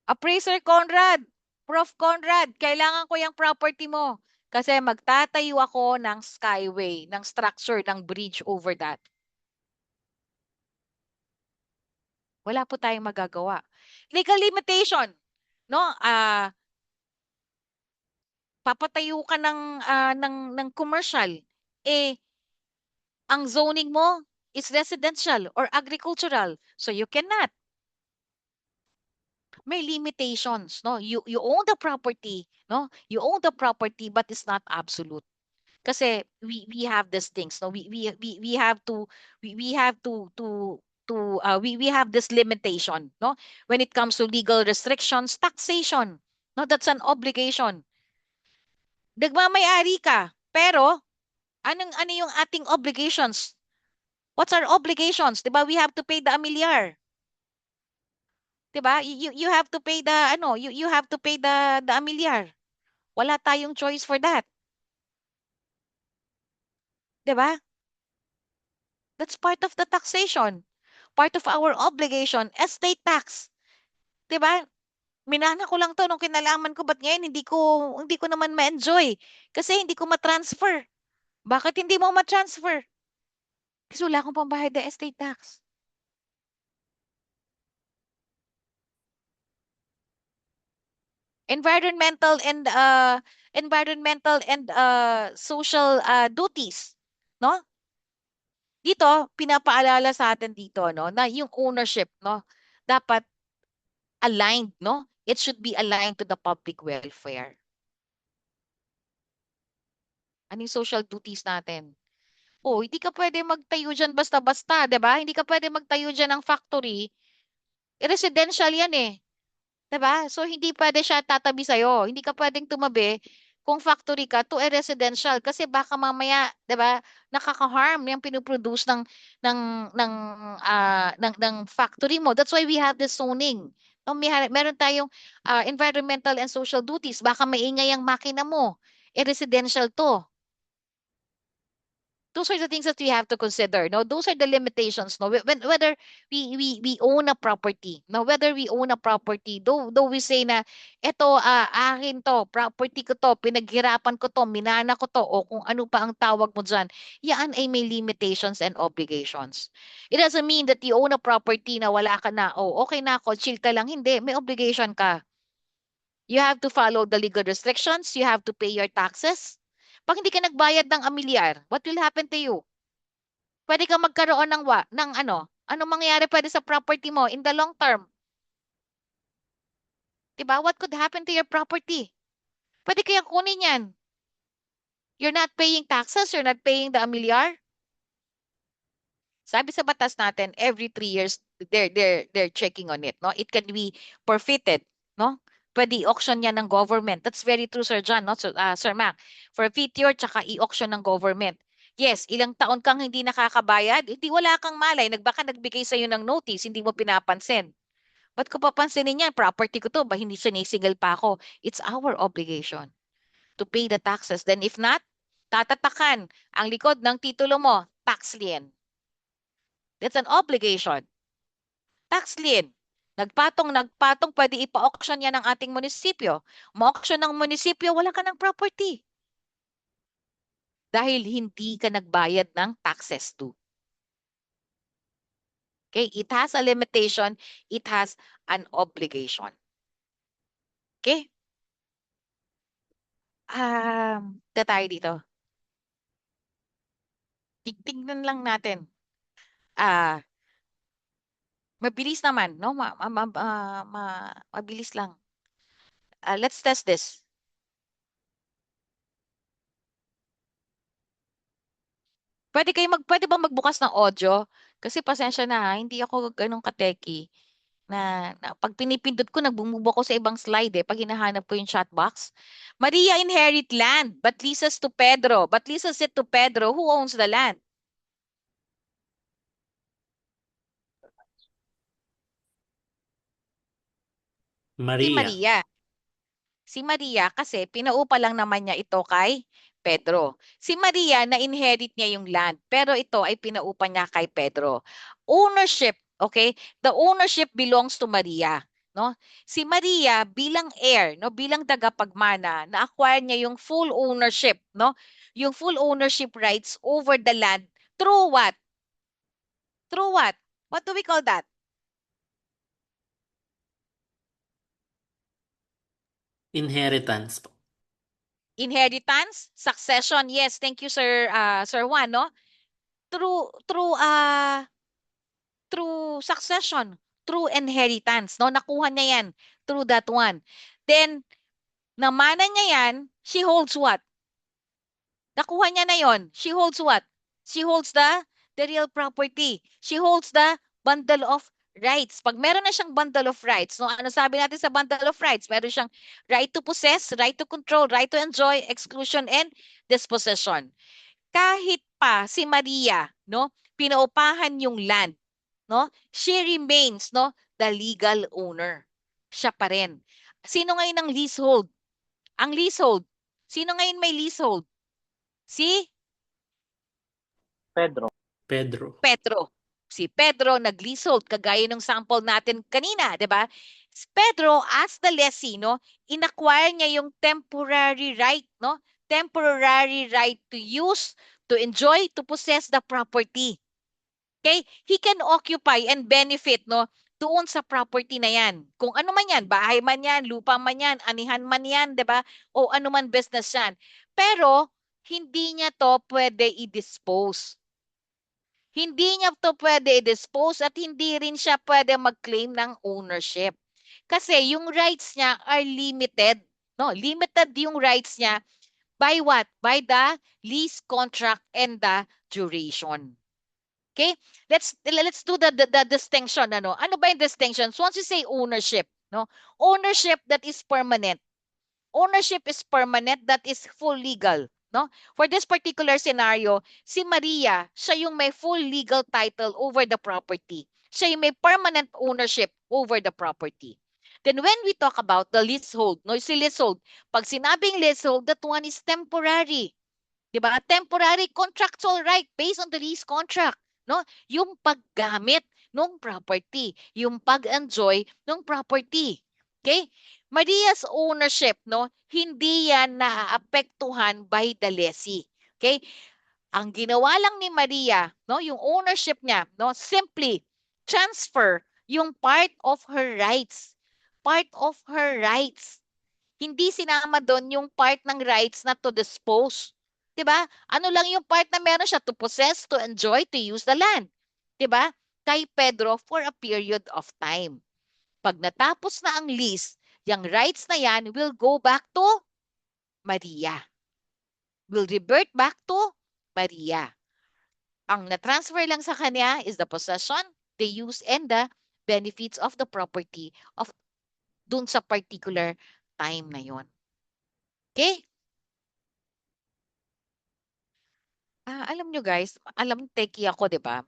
Appraiser Conrad, Prof. Conrad, kailangan ko yung property mo kasi magtatayo ako ng skyway, ng structure, ng bridge over that. Wala po tayong magagawa. Legal limitation, no? Papatayo ka ng commercial. Eh, ang zoning mo is residential or agricultural, so you cannot. May limitations, no? You own the property, no? You own the property but it's not absolute. Kasi we have these things, no? We have to we have we have this limitation, no? When it comes to legal restrictions, taxation, no? That's an obligation. Nagmamay-ari ka, pero ano yung ating obligations? What's our obligations? 'Di ba? We have to pay the amilyar. 'Di ba? You have to pay the you have to pay the amilyar. Wala tayong choice for that. 'Di ba? That's part of the taxation. Part of our obligation, estate tax. 'Di ba? Minana ko lang to nung kinalaman ko, ba't ngayon hindi ko naman ma-enjoy kasi hindi ko ma-transfer. Bakit hindi mo ma-transfer? Kasi wala akong pambayad na estate tax. Environmental and social duties, no? Dito pinapaalala sa atin dito, no, na yung ownership, no, dapat aligned, no? It should be aligned to the public welfare. Ano yung social duties natin? Oh, hindi ka pwede magtayo dyan basta-basta, 'di ba? Hindi ka pwede magtayo dyan ng factory. Residential yan eh. 'Di ba? So hindi pwede siya tatabi sa'yo. Hindi ka pwedeng tumabi kung factory ka to a residential kasi baka mamaya, 'di ba, nakaka-harm yung pinuproduce ng ng factory mo. That's why we have this zoning. No, meron tayong environmental and social duties. Baka maingay ang makina mo. Residential to. Those are the things that we have to consider. No, those are the limitations. No, whether we own a property. No, whether we own a property. Though we say na eto akin to, property ko to, pinaghirapan ko to, minana ko to, o kung ano pa ang tawag mo diyan. Yan ay may limitations and obligations. It doesn't mean that you own a property na wala ka na. Oh, okay na ako, chill ka lang. Hindi, may obligation ka. You have to follow the legal restrictions. You have to pay your taxes. Pag hindi ka nagbayad ng amilyar, what will happen to you? Pwede kang magkaroon ng anong mangyayari pwede sa property mo in the long term? 'Di ba? What could happen to your property? Pwede kayang kunin yan. You're not paying taxes, you're not paying the amilyar. Sabi sa batas natin, every 3 years, they're checking on it. No? It can be forfeited. No? Pwede i-auction yan ng government. That's very true, Sir John. No? So, Sir Mac, forfeiture tsaka i-auction ng government. Yes, ilang taon kang hindi nakakabayad, hindi wala kang malay, baka nagbigay sa'yo ng notice, hindi mo pinapansin. Ba't ko papansinin yan? Property ko to, ba hindi sinisingle pa ako? It's our obligation to pay the taxes. Then if not, tatatakan ang likod ng titulo mo, tax lien. That's an obligation. Tax lien. Nagpatong, pwede ipa-auction yan ng ating munisipyo. Ma-auction ng munisipyo, wala ka ng property. Dahil hindi ka nagbayad ng taxes to. Okay? It has a limitation. It has an obligation. Okay? Tayo dito. Tignan lang natin. Mabilis naman, no? Mabilis lang. Let's test this. Pwede ba magbukas ng audio? Kasi pasensya na, hindi ako ganun kateki na pag pinipindot ko, nagbumove ako sa ibang slide eh, pag hinahanap ko yung chat box. Maria inherit land, but leases to Pedro. But leases it to Pedro. Who owns the land? Si Maria. Maria. Si Maria kasi pinaupa lang naman niya ito kay Pedro. Si Maria na-inherit niya yung land, pero ito ay pinaupa niya kay Pedro. Ownership, okay? The ownership belongs to Maria, no? Si Maria bilang heir, no, bilang tagapagmana, na-acquire niya yung full ownership, no? Yung full ownership rights over the land through what? Through what? What do we call that? Inheritance po. Inheritance, succession. Yes, thank you Sir Sir Juan, no? Through succession, through inheritance, no? Nakuha niya yan through that one. Then namana niya yan, she holds what? Nakuha niya na yon. She holds what? She holds the real property. She holds the bundle of rights. Pag meron na siyang bundle of rights, no, ano sabi natin sa bundle of rights? Meron siyang right to possess, right to control, right to enjoy, exclusion, and dispossession. Kahit pa si Maria, no, pinaupahan yung land, no, she remains, no, the legal owner. Siya pa rin. Sino ngayon ang leasehold? Ang leasehold. Sino ngayon may leasehold? Si Pedro. Pedro. Pedro. Si Pedro nag-leasehold kagaya ng sample natin kanina, 'di ba? Pedro, as the lessee, no, inacquire niya yung temporary right, no? Temporary right to use, to enjoy, to possess the property. Okay? He can occupy and benefit, no, doon sa property na yan. Kung ano man yan, bahay man yan, lupa man yan, anihan man yan, 'di ba? O ano man business yan. Pero hindi niya to pwede i-dispose. Hindi niya to pwede i-dispose at hindi rin siya pwede mag-claim ng ownership. Kasi yung rights niya are limited. No, limited yung rights niya by what? By the lease contract and the duration. Okay? Let's do the distinction, ano? Ano ba yung distinction? So once you say ownership, no? Ownership that is permanent. Ownership is permanent, that is full legal, no? For this particular scenario, si Maria, siya yung may full legal title over the property. Siya yung may permanent ownership over the property. Then when we talk about the leasehold, no, si leasehold, pag sinabing leasehold, that one is temporary. Diba? Temporary contractual right based on the lease contract, no? Yung paggamit ng property, yung pag-enjoy ng property. Okay? Maria's ownership, no, hindi yan naaapektuhan by the lessee. Okay? Ang ginawa lang ni Maria, no, yung ownership niya, no, simply transfer yung part of her rights. Part of her rights. Hindi sinama doon yung part ng rights na to dispose. 'Di ba? Ano lang yung part na meron siya to possess, to enjoy, to use the land. 'Di ba? Kay Pedro for a period of time. Pag natapos na ang lease, yung rights na yan will go back to Maria. Will revert back to Maria. Ang na-transfer lang sa kanya is the possession, the use, and the benefits of the property of dun sa particular time na yon. Okay? Alam nyo guys, alam techie ako, 'di ba?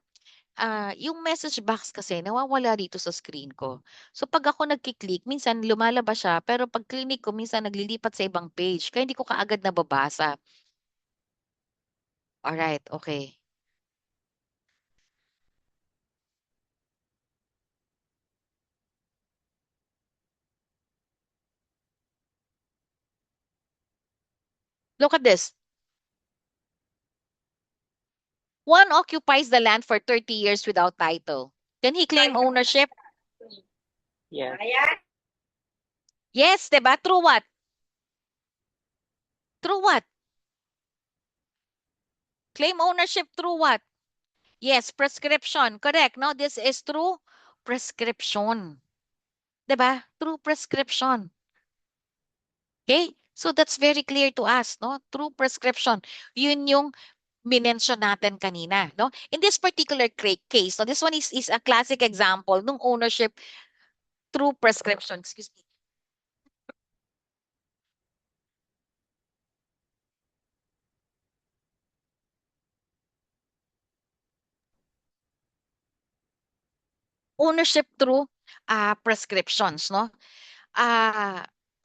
Yung message box kasi nawawala dito sa screen ko. So pag ako nagki-click, minsan lumalabas siya, pero pag click ko, minsan naglilipat sa ibang page. Kaya hindi ko kaagad nababasa. Alright, okay. Look at this. One occupies the land for 30 years without title. Can he claim ownership? Yes. Yes, 'di ba? Through what? Through what? Claim ownership through what? Yes, prescription. Correct. No, this is through prescription. 'Di ba? Through prescription. Okay? So that's very clear to us, no? Through prescription. Yun yung minention natin kanina, no? In this particular case, so this one is a classic example ng ownership through prescription. Excuse me. Ownership through prescriptions, no?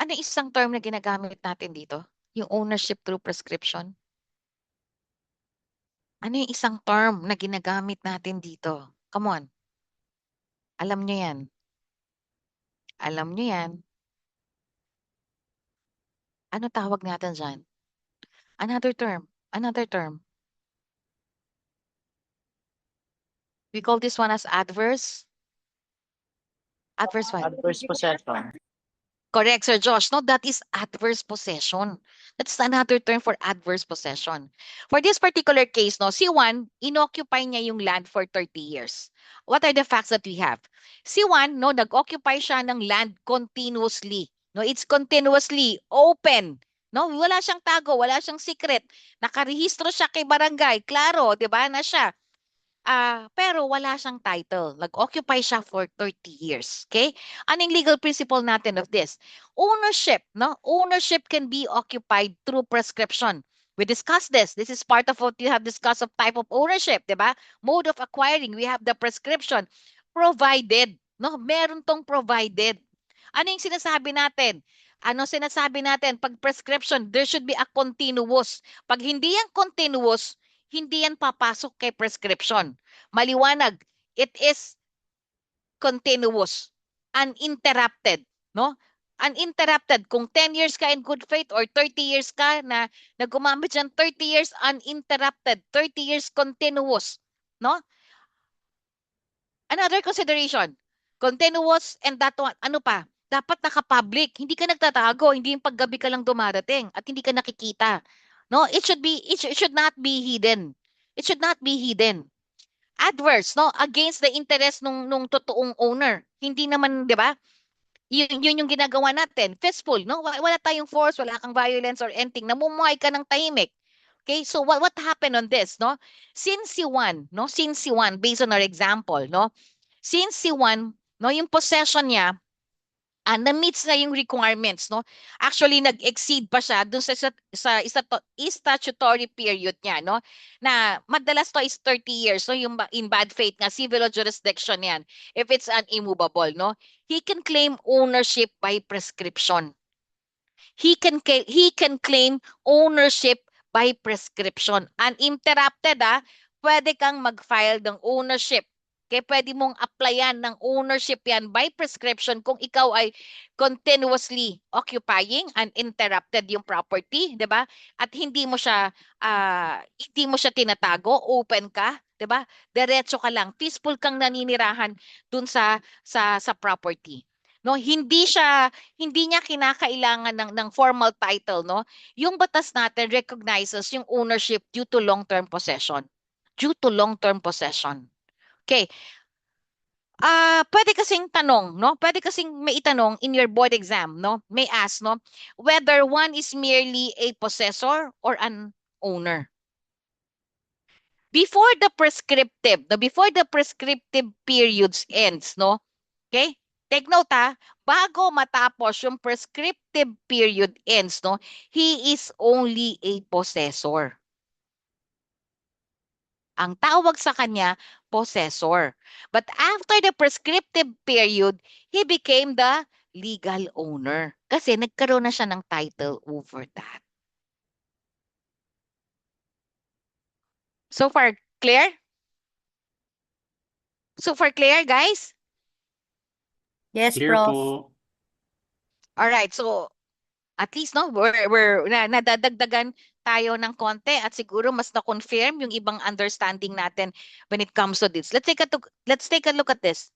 Ano isang term na ginagamit natin dito? Yung ownership through prescription? Ano yung isang term na ginagamit natin dito? Come on. Alam nyo yan. Alam nyo yan. Ano tawag natin dyan? Another term. Another term. We call this one as adverse. Adverse what? Adverse possession. Correct, Sir Josh. No, that is adverse possession. That's another term for adverse possession. For this particular case, no, si Juan, inoccupy niya yung land for 30 years. What are the facts that we have? Si Juan, no, nag-occupy siya ng land continuously. No, it's continuously open. No, wala siyang tago, wala siyang secret. Nakarehistro siya kay barangay. Klaro, 'di ba, na siya. Pero wala siyang title. Nag-occupy siya for 30 years. Okay? Anong legal principle natin of this? Ownership, no? Ownership can be occupied through prescription. We discussed this. This is part of what we have discussed of type of ownership, di ba? Mode of acquiring, we have the prescription. Provided, no? Meron tong provided. Ano yung sinasabi natin? Ano sinasabi natin? Pag prescription, there should be a continuous. Pag hindi yan continuous, hindi yan papasok kay prescription. Maliwanag, it is continuous. uninterrupted, no? Uninterrupted. Kung 10 years ka in good faith or 30 years ka na gumamit dyan, 30 years uninterrupted, 30 years continuous, no? Another consideration, continuous and that one, ano pa? Dapat naka-public. Hindi ka nagtatago, hindi yung paggabi ka lang dumarating at hindi ka nakikita. No, it should not be hidden. It should not be hidden. Adverse, no, against the interest nung totoong owner. Hindi naman, 'di ba? Yun yung ginagawa natin. Peaceful, no? Wala tayong force, wala kang violence or anything. Namumuhay ka ng tahimik. Okay, so what happened on this, no? Since C1, no? Since C1, based on our example, no? Since C1, no, yung possession niya, na-meets na yung requirements, no? Actually, nag-exceed pa siya dun sa statutory period niya, no? Na madalas to is 30 years, so yung in bad faith nga, civil jurisdiction yan. If it's an immovable, no? He can claim ownership by prescription. He can claim ownership by prescription. Uninterrupted, pwede kang mag-file ng ownership. Okay, pwede mong applyan ng ownership yan by prescription kung ikaw ay continuously occupying, uninterrupted yung property, 'di ba? At hindi mo siya tinatago, open ka, 'di ba? Diretso ka lang, peaceful kang naninirahan dun sa property. No, hindi niya kinakailangan ng formal title, no? Yung batas natin recognizes yung ownership due to long-term possession. Due to long-term possession. Okay. Pwede kasing tanong, no? Pwede kasing may itanong in your board exam, no? May ask, no? Whether one is merely a possessor or an owner. Before the prescriptive periods ends, no? Okay? Take note, bago matapos yung prescriptive period ends, no? He is only a possessor. Ang tawag sa kanya, possessor. But after the prescriptive period, he became the legal owner. Kasi nagkaroon na siya ng title over that. So far, clear? So far, clear, guys? Yes, Clear Prof. po. Alright, so at least, no, we're nadadagdagan tayo ng konti at siguro mas na-confirm yung ibang understanding natin when it comes to this. Let's take a look at this.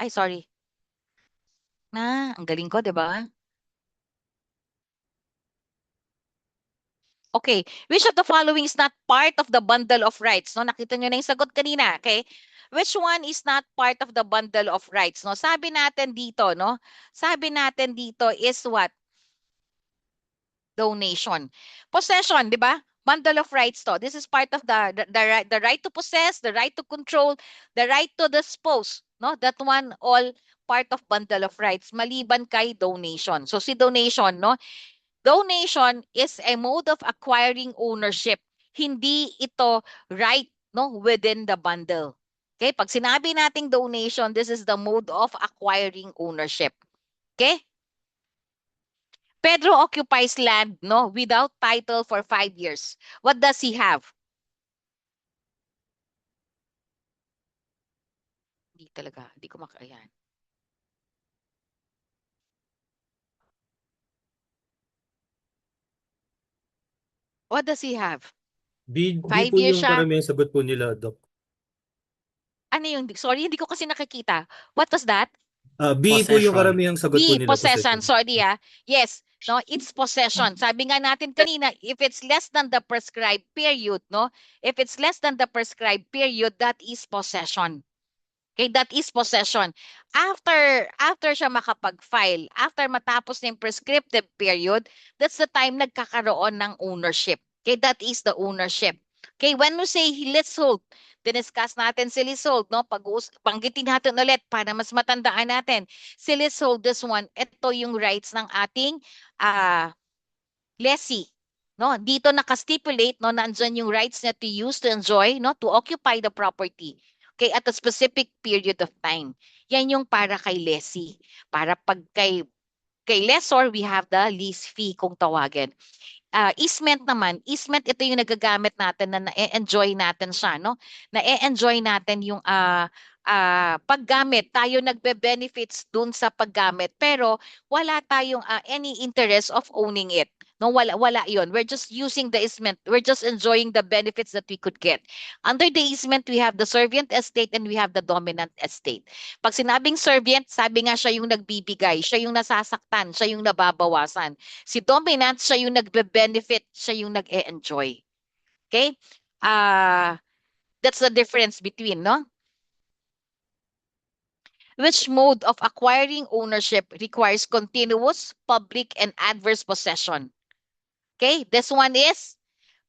Ay, sorry. Ang galing ko, 'di ba? Okay, which of the following is not part of the bundle of rights? No, nakita nyo na yung sagot kanina, okay? Which one is not part of the bundle of rights? No, sabi natin dito, no? Sabi natin dito is what? Donation. Possession, 'di ba? Bundle of rights to. This is part of the right to possess, the right to control, the right to dispose, no? That one all part of bundle of rights maliban kay donation. So si donation, no? Donation is a mode of acquiring ownership. Hindi ito right, no, within the bundle. Okay? Pag sinabi nating donation, this is the mode of acquiring ownership. Okay? Pedro occupies land, no, without title for 5 years. What does he have? Hindi talaga. Hindi ko makayan. What does he have? B 5 po years yung siya. karamihan sagot po nila, Doc. Ano yung, sorry, hindi ko kasi nakikita. What was that? B po yung Possession. karamihang sagot po B, nila, possession. Sorry, Yes, no, it's possession. Sabi nga natin kanina, if it's less than the prescribed period, no? If it's less than the prescribed period, that is possession. Okay, that is possession. After siya makapag-file, after matapos ng prescriptive period, that's the time nagkakaroon ng ownership. Okay, that is the ownership. Okay, when we say leasehold, diniscuss natin si leasehold, no? Panggitin natin ulit para mas matandaan natin. Si leasehold, this one, ito yung rights ng ating lessee. No, dito naka-stipulate, no, nandiyan yung rights niya to use, to enjoy, no, to occupy the property. Okay, at a specific period of time. Yan yung para kay lessee. Para pag kay lessor, we have the lease fee kung tawagin. Easement naman, easement ito yung nagagamit natin na na-enjoy natin siya, no? Na-enjoy natin yung paggamit, tayo nagbe-benefits dun sa paggamit, pero wala tayong any interest of owning it. No, wala 'yon. We're just using the easement. We're just enjoying the benefits that we could get. Under the easement, we have the servient estate and we have the dominant estate. Pag sinabing servient, sabi nga siya yung nagbibigay, siya yung nasasaktan, siya yung nababawasan. Si dominant, siya yung nagbe-benefit, siya yung nag-e-enjoy. Okay? That's the difference between, no? Which mode of acquiring ownership requires continuous, public, and adverse possession? Okay, this one is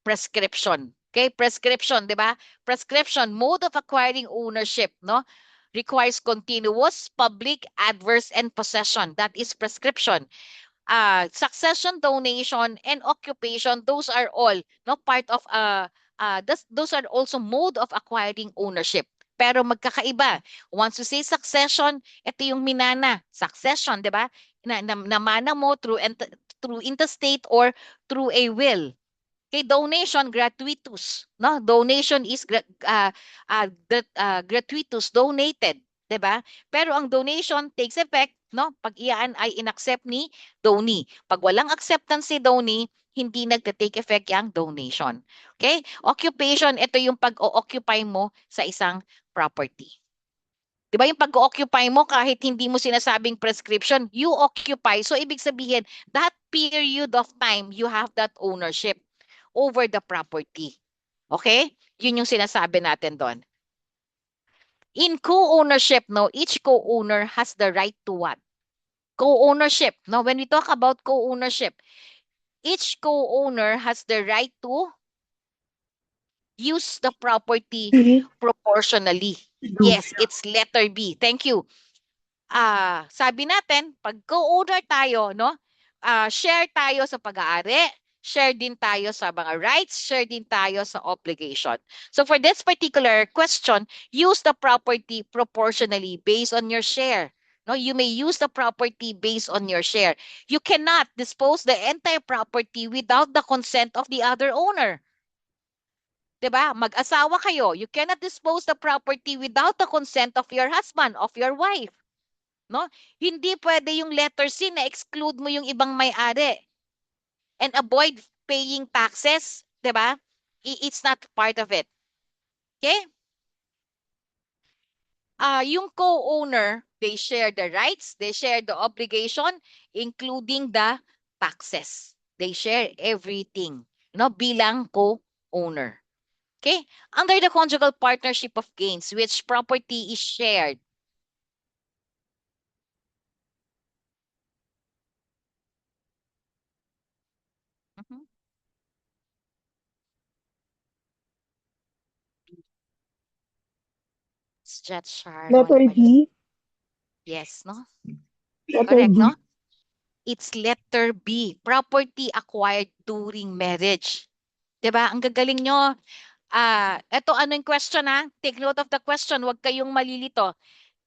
prescription. Okay, prescription, di ba? Prescription, mode of acquiring ownership, no? Requires continuous, public, adverse, and possession. That is prescription. Succession, donation, and occupation, those are all no part of those are also mode of acquiring ownership. Pero magkakaiba. Once you say succession, ito yung minana, succession, 'di ba? Namana mo through intestate or through a will. Okay, donation gratuitous, no? Donation is gratuitous, donated, 'di ba? Pero ang donation takes effect, no? Pag iyan ay inaccept ni donee. Pag walang acceptance si donee, hindi nagte-take effect yang donation. Okay? Occupation, ito yung pag-o-occupy mo sa isang property. 'Di ba yung pag-occupy mo kahit hindi mo sinasabing prescription, you occupy. So ibig sabihin, that period of time you have that ownership over the property. Okay? Yun yung sinasabi natin doon. In co-ownership, no, each co-owner has the right to what? Co-ownership. No, when we talk about co-ownership, each co-owner has the right to use the property proportionally. Yes, it's letter B. Thank you. Sabi natin, pag co-owner tayo, no? Share tayo sa pag-aari, share din tayo sa mga rights, share din tayo sa obligation. So for this particular question, use the property proportionally based on your share. No, you may use the property based on your share. You cannot dispose the entire property without the consent of the other owner. 'Di ba? Mag-asawa kayo, you cannot dispose the property without the consent of your husband, of your wife. No? Hindi pwede yung letter C na exclude mo yung ibang may-ari and avoid paying taxes, 'di ba? It's not part of it. Okay? Yung co-owner, they share the rights, they share the obligation, including the taxes. They share everything, no, bilang co-owner. Okay? Under the conjugal partnership of gains, which property is shared? Mhm. It's Jet Sharon. Letter D. Yes, no? Letter Correct, D. no? It's letter B, property acquired during marriage. 'Di ba? Ang gagaling nyo. Ito ano yung question ha? Take note of the question, huwag kayong malilito.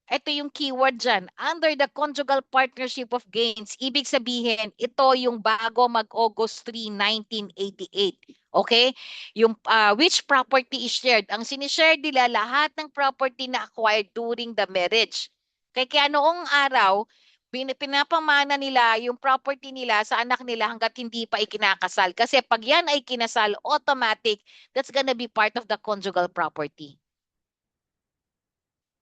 Ito yung keyword dyan. Under the conjugal partnership of gains, ibig sabihin, ito yung bago mag-August 3, 1988. Okay? Yung which property is shared? Ang sinishare nila lahat ng property na acquired during the marriage. Kaya noong araw, pinapamana nila yung property nila sa anak nila hanggat hindi pa ikinakasal. Kasi pag yan ay kinasal, automatic, that's gonna be part of the conjugal property.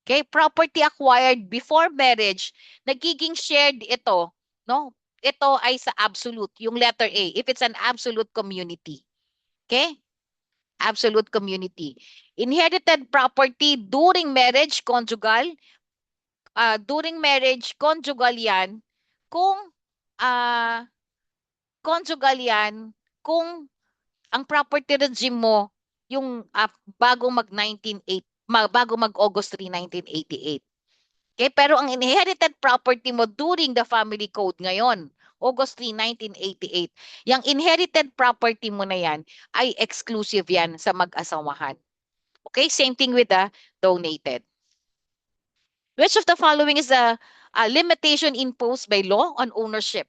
Okay, property acquired before marriage, nagiging shared ito, no? Ito ay sa absolute, yung letter A, if it's an absolute community. Okay? Absolute community. Inherited property during marriage, conjugal. During marriage, conjugal yan. Kung conjugal yan, kung ang property regime mo, yung bago mag-August 3, 1988. Okay, pero ang inherited property mo during the family code ngayon, August 3, 1988, yung inherited property mo na yan ay exclusive yan sa mag-asawahan. Okay, same thing with the donated. Which of the following is the limitation imposed by law on ownership?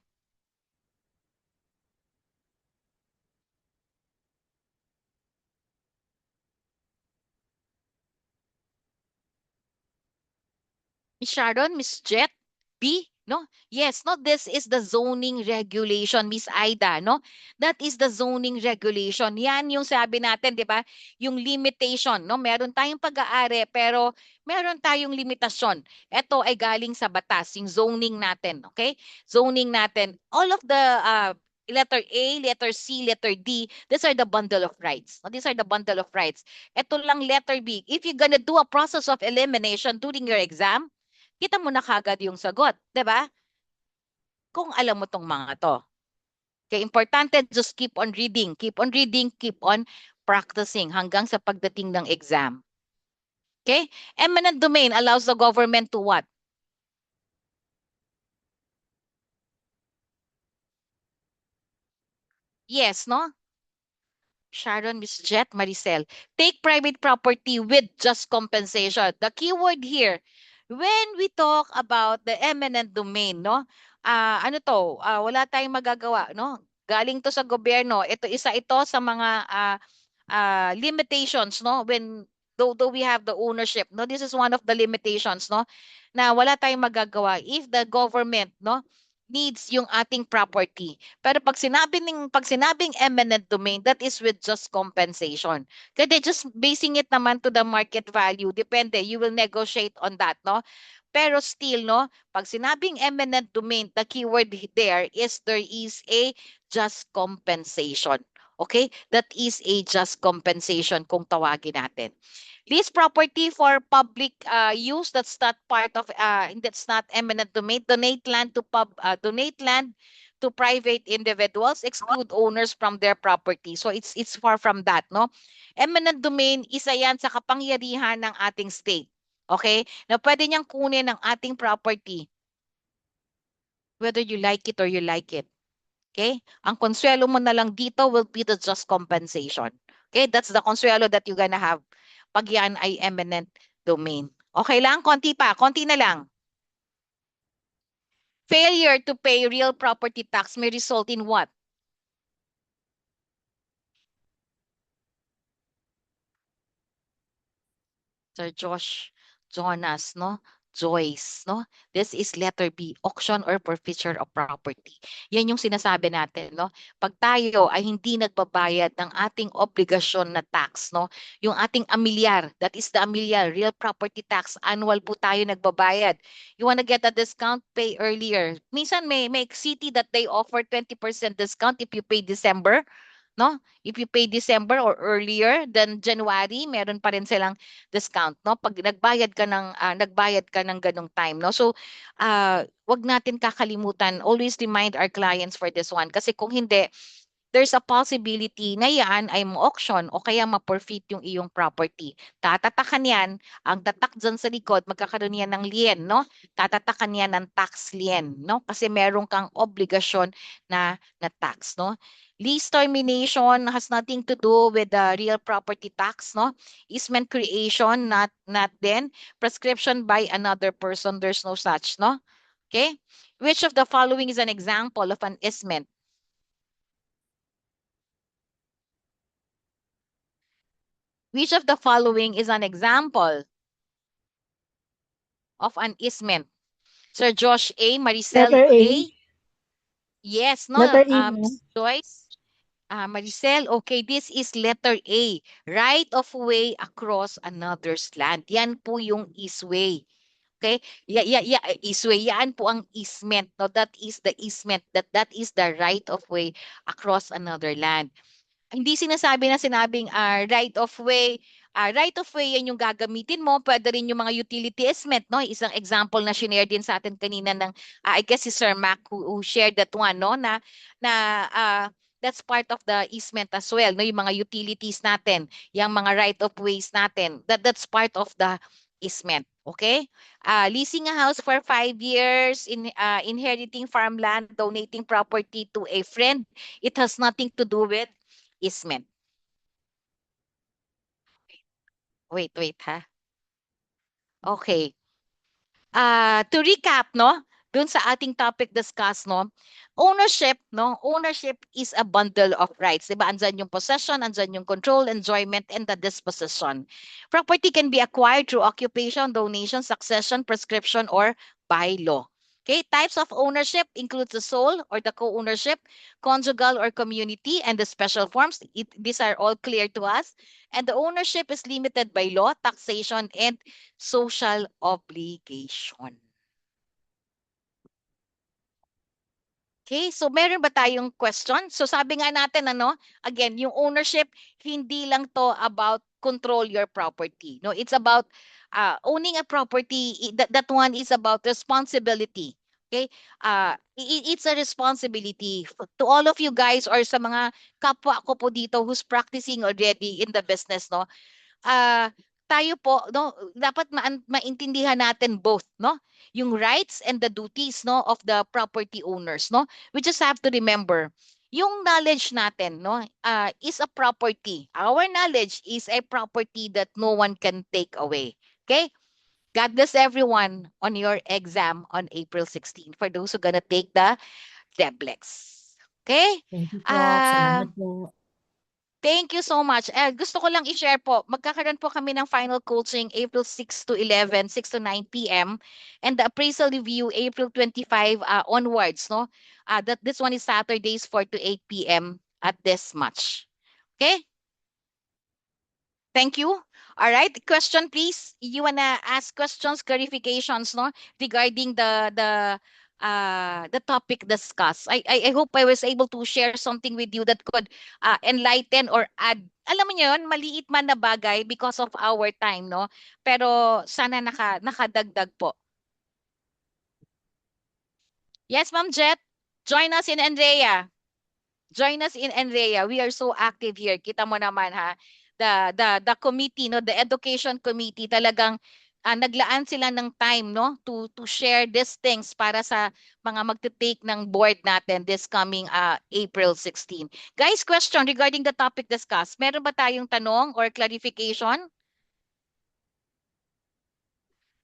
Miss Sharon, Miss Jet, B, no? Yes, no, this is the zoning regulation, Miss Aida, no? That is the zoning regulation. Yan yung sabi natin, di ba? Yung limitation, no? Meron tayong pag-aari, pero meron tayong limitasyon. Ito ay galing sa batas, yung zoning natin, okay? Zoning natin. All of the letter A, letter C, letter D, these are the bundle of rights. No? These are the bundle of rights. Ito lang letter B. If you're gonna do a process of elimination during your exam, kita mo na kagad yung sagot, 'di ba? Kung alam mo tong mga to. Kaya importante, just keep on reading, keep on reading, keep on practicing hanggang sa pagdating ng exam. Okay? Eminent domain allows the government to what? Yes, no? Sharon, Miss Jet, Maricel. Take private property with just compensation. The keyword here, when we talk about the eminent domain, no? Ano to? Wala tayong magagawa, no? Galing to sa gobyerno. Ito isa ito sa mga limitations, no? When though we have the ownership, no? This is one of the limitations, no? Na wala tayong magagawa if the government, no, needs yung ating property. Pero pag sinabing eminent domain, that is with just compensation. Kasi just basing it naman to the market value, depende, you will negotiate on that, no? Pero still, no, pag sinabing eminent domain, the keyword there is a just compensation. Okay? That is a just compensation kung tawagin natin. Lease property for public use, that's not part of that's not eminent domain. Donate land to private individuals, exclude owners from their property. So it's far from that, no? Eminent domain, isa yan sa kapangyarihan ng ating state. Okay? Na pwede niyang kunin ng ating property whether you like it or you like it. Okay? Ang konsuelo mo na lang dito will be the just compensation. Okay? That's the konsuelo that you're gonna have pag yan ay eminent domain. Okay lang? Konti pa. Konti na lang. Failure to pay real property tax may result in what? Sir Josh, Jonas, no? Joyce, no? This is letter B, auction or forfeiture of property. Yan yung sinasabi natin, no? Pag tayo ay hindi nagbabayad ng ating obligasyon na tax, no? Yung ating amilyar, that is the amilyar, real property tax, annual po tayo nagbabayad. You wanna get a discount, pay earlier. Minsan may city that they offer 20% discount if you pay December, no? If you pay December or earlier than January, meron pa rin silang discount, no? Pag nagbayad ka ng ganung time, no? So, wag natin kakalimutan, always remind our clients for this one kasi kung hindi, there's a possibility na yan ay ma-auction o kaya ma-forfeit yung iyong property. Tatatakan yan, ang tatak dyan sa likod, magkakaroon yan ng lien, no? Tatatakan yan ng tax lien, no? Kasi meron kang obligasyon na tax, no? Lease termination has nothing to do with the real property tax, no? Easement creation, not then. Prescription by another person, there's no such, no? Okay? Which of the following is an example of an easement? Which of the following is an example of an easement? Sir Josh A, Maricel Letter A. A. Yes, no? Letter E, Miss Joyce, Maricel, okay, this is letter A. Right of way across another's land. Yan po yung easeway. Okay? Easeway. Yan po ang easement. No? That is the easement. That is the right of way across another land. Hindi sinasabi na sinabing right of way. Right of way yan yung gagamitin mo. Pwede rin yung mga utility easement, no? Isang example na share din sa atin kanina ng I guess si Sir Mac who shared that one, no? Na that's part of the easement as well, no? Yung mga utilities natin, yung mga right of ways natin. That's part of the easement. Okay? Leasing a house for 5 years, inheriting farmland, donating property to a friend. It has nothing to do with easement. Wait ha. Okay. To recap, no? Dun sa ating topic discuss, no? Ownership, no? Ownership is a bundle of rights. Diba? Andyan yung possession, andyan yung control, enjoyment, and the disposition. Property can be acquired through occupation, donation, succession, prescription, or by law. Okay, types of ownership includes the sole or the co-ownership, conjugal or community, and the special forms. These are all clear to us. And the ownership is limited by law, taxation, and social obligation. Okay, so meron ba tayong question? So sabi nga natin, again, yung ownership, hindi lang to about control your property. No, it's about owning a property. That one is about responsibility. Okay, it's a responsibility to all of you guys or sa mga kapwa ko po dito who's practicing already in the business, no? Tayo po, no, dapat maintindihan natin both, no? Yung rights and the duties, no, of the property owners, no? We just have to remember, yung knowledge natin, no, is a property. Our knowledge is a property that no one can take away. Okay? God bless everyone on your exam on April 16 for those who gonna take the DEBLEX. Okay? Thank you po. Ah, Salamat po. Thank you so much. Gusto ko lang i-share po, magkakaroon po kami ng final coaching April 6 to 11, 6 to 9 p.m. And the appraisal review April 25 onwards, no? This one is Saturdays 4 to 8 p.m. at this much. Okay? Thank you. All right. Question, please. You wanna ask questions, clarifications, no, regarding the topic discussed. I hope I was able to share something with you that could enlighten or add. Alam mo yun, maliit man na bagay because of our time, no? Pero sana nakadagdag po. Yes, Ma'am Jet. Join us in Andrea. Join us in Enrea. We are so active here. Kita mo naman ha. The committee, no, the education committee talagang naglaan sila ng time, no, to share these things para sa mga magte-take ng board natin this coming April 16. Guys, question regarding the topic discussed. Meron ba tayong tanong or clarification?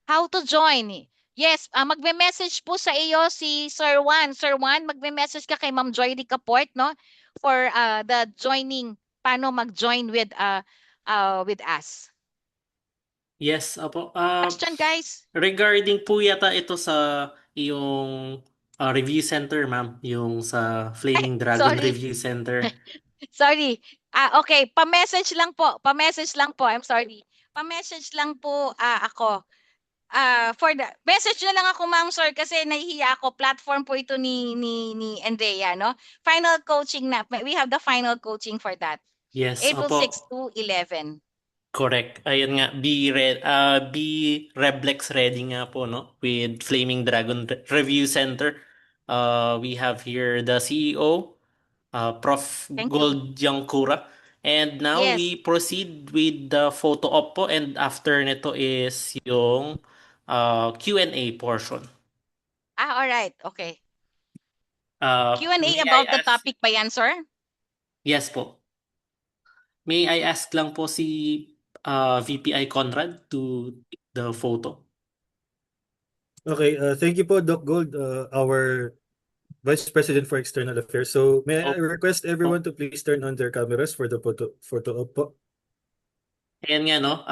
How to join? Yes, magme-message po sa iyo si Sir Juan. Sir Juan, magme-message ka kay Ma'am Joy Caport, no? For the joining, paano mag-join with us. Yes, apo. Question, guys? Regarding po yata ito sa iyong review center, ma'am. Yung sa Flaming Dragon Sorry. Review Center. Sorry. Okay, pa-message lang po. Pa-message lang po. I'm sorry. Pa-message lang po ako. For the message na lang ako, Ma'am Sir, kasi nahihiya ako. Platform po ito ni Andrea, no? Final coaching na. We have the final coaching for that. Yes, April opo. 6 to 11. Correct. Ayun nga, be Reblex ready nga po, no? With Flaming Dragon Review Center. We have here the CEO, Prof. Thank you. Gold Yankura. And now Yes. we proceed with the photo op po, and after nito is yung Q&A portion. All right. Okay. Q&A May I about the ask- topic ba yan, sir? Yes po. May I ask lang po si VPI Conrad to the photo. Okay, thank you po, Doc Gold, our Vice President for External Affairs. So may I request everyone to please turn on their cameras for the photo op po. Ayan nga, no?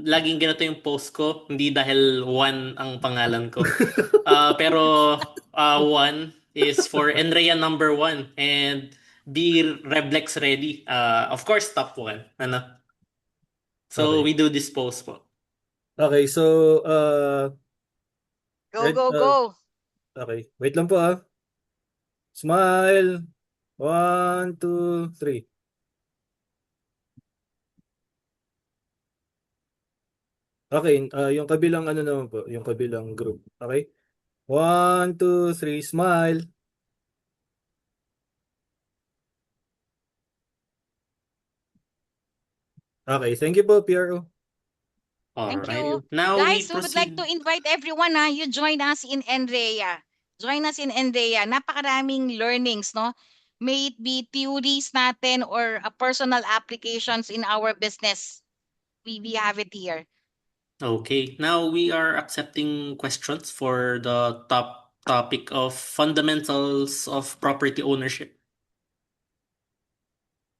Laging ganito yung post ko, hindi dahil Juan ang pangalan ko. Pero one is for Enrea number 1 and be Reblex ready. Of course, top 1. Ano? So, Okay. we do this post po. Okay, so Go, Red- go, go. okay, wait lang po ah. Smile. 1, 2, 3. Okay, yung kabilang ano naman po, yung kabilang group. Okay? 1, 2, 3, smile. Okay, thank you po, PRO. Thank Alright. you. Now Guys, we we would like proceed. to invite everyone you join us in Enrea. Join us in Enrea. Napakaraming learnings, no? May it be theories natin or personal applications in our business. We have it here. Okay, now we are accepting questions for the top topic of fundamentals of property ownership.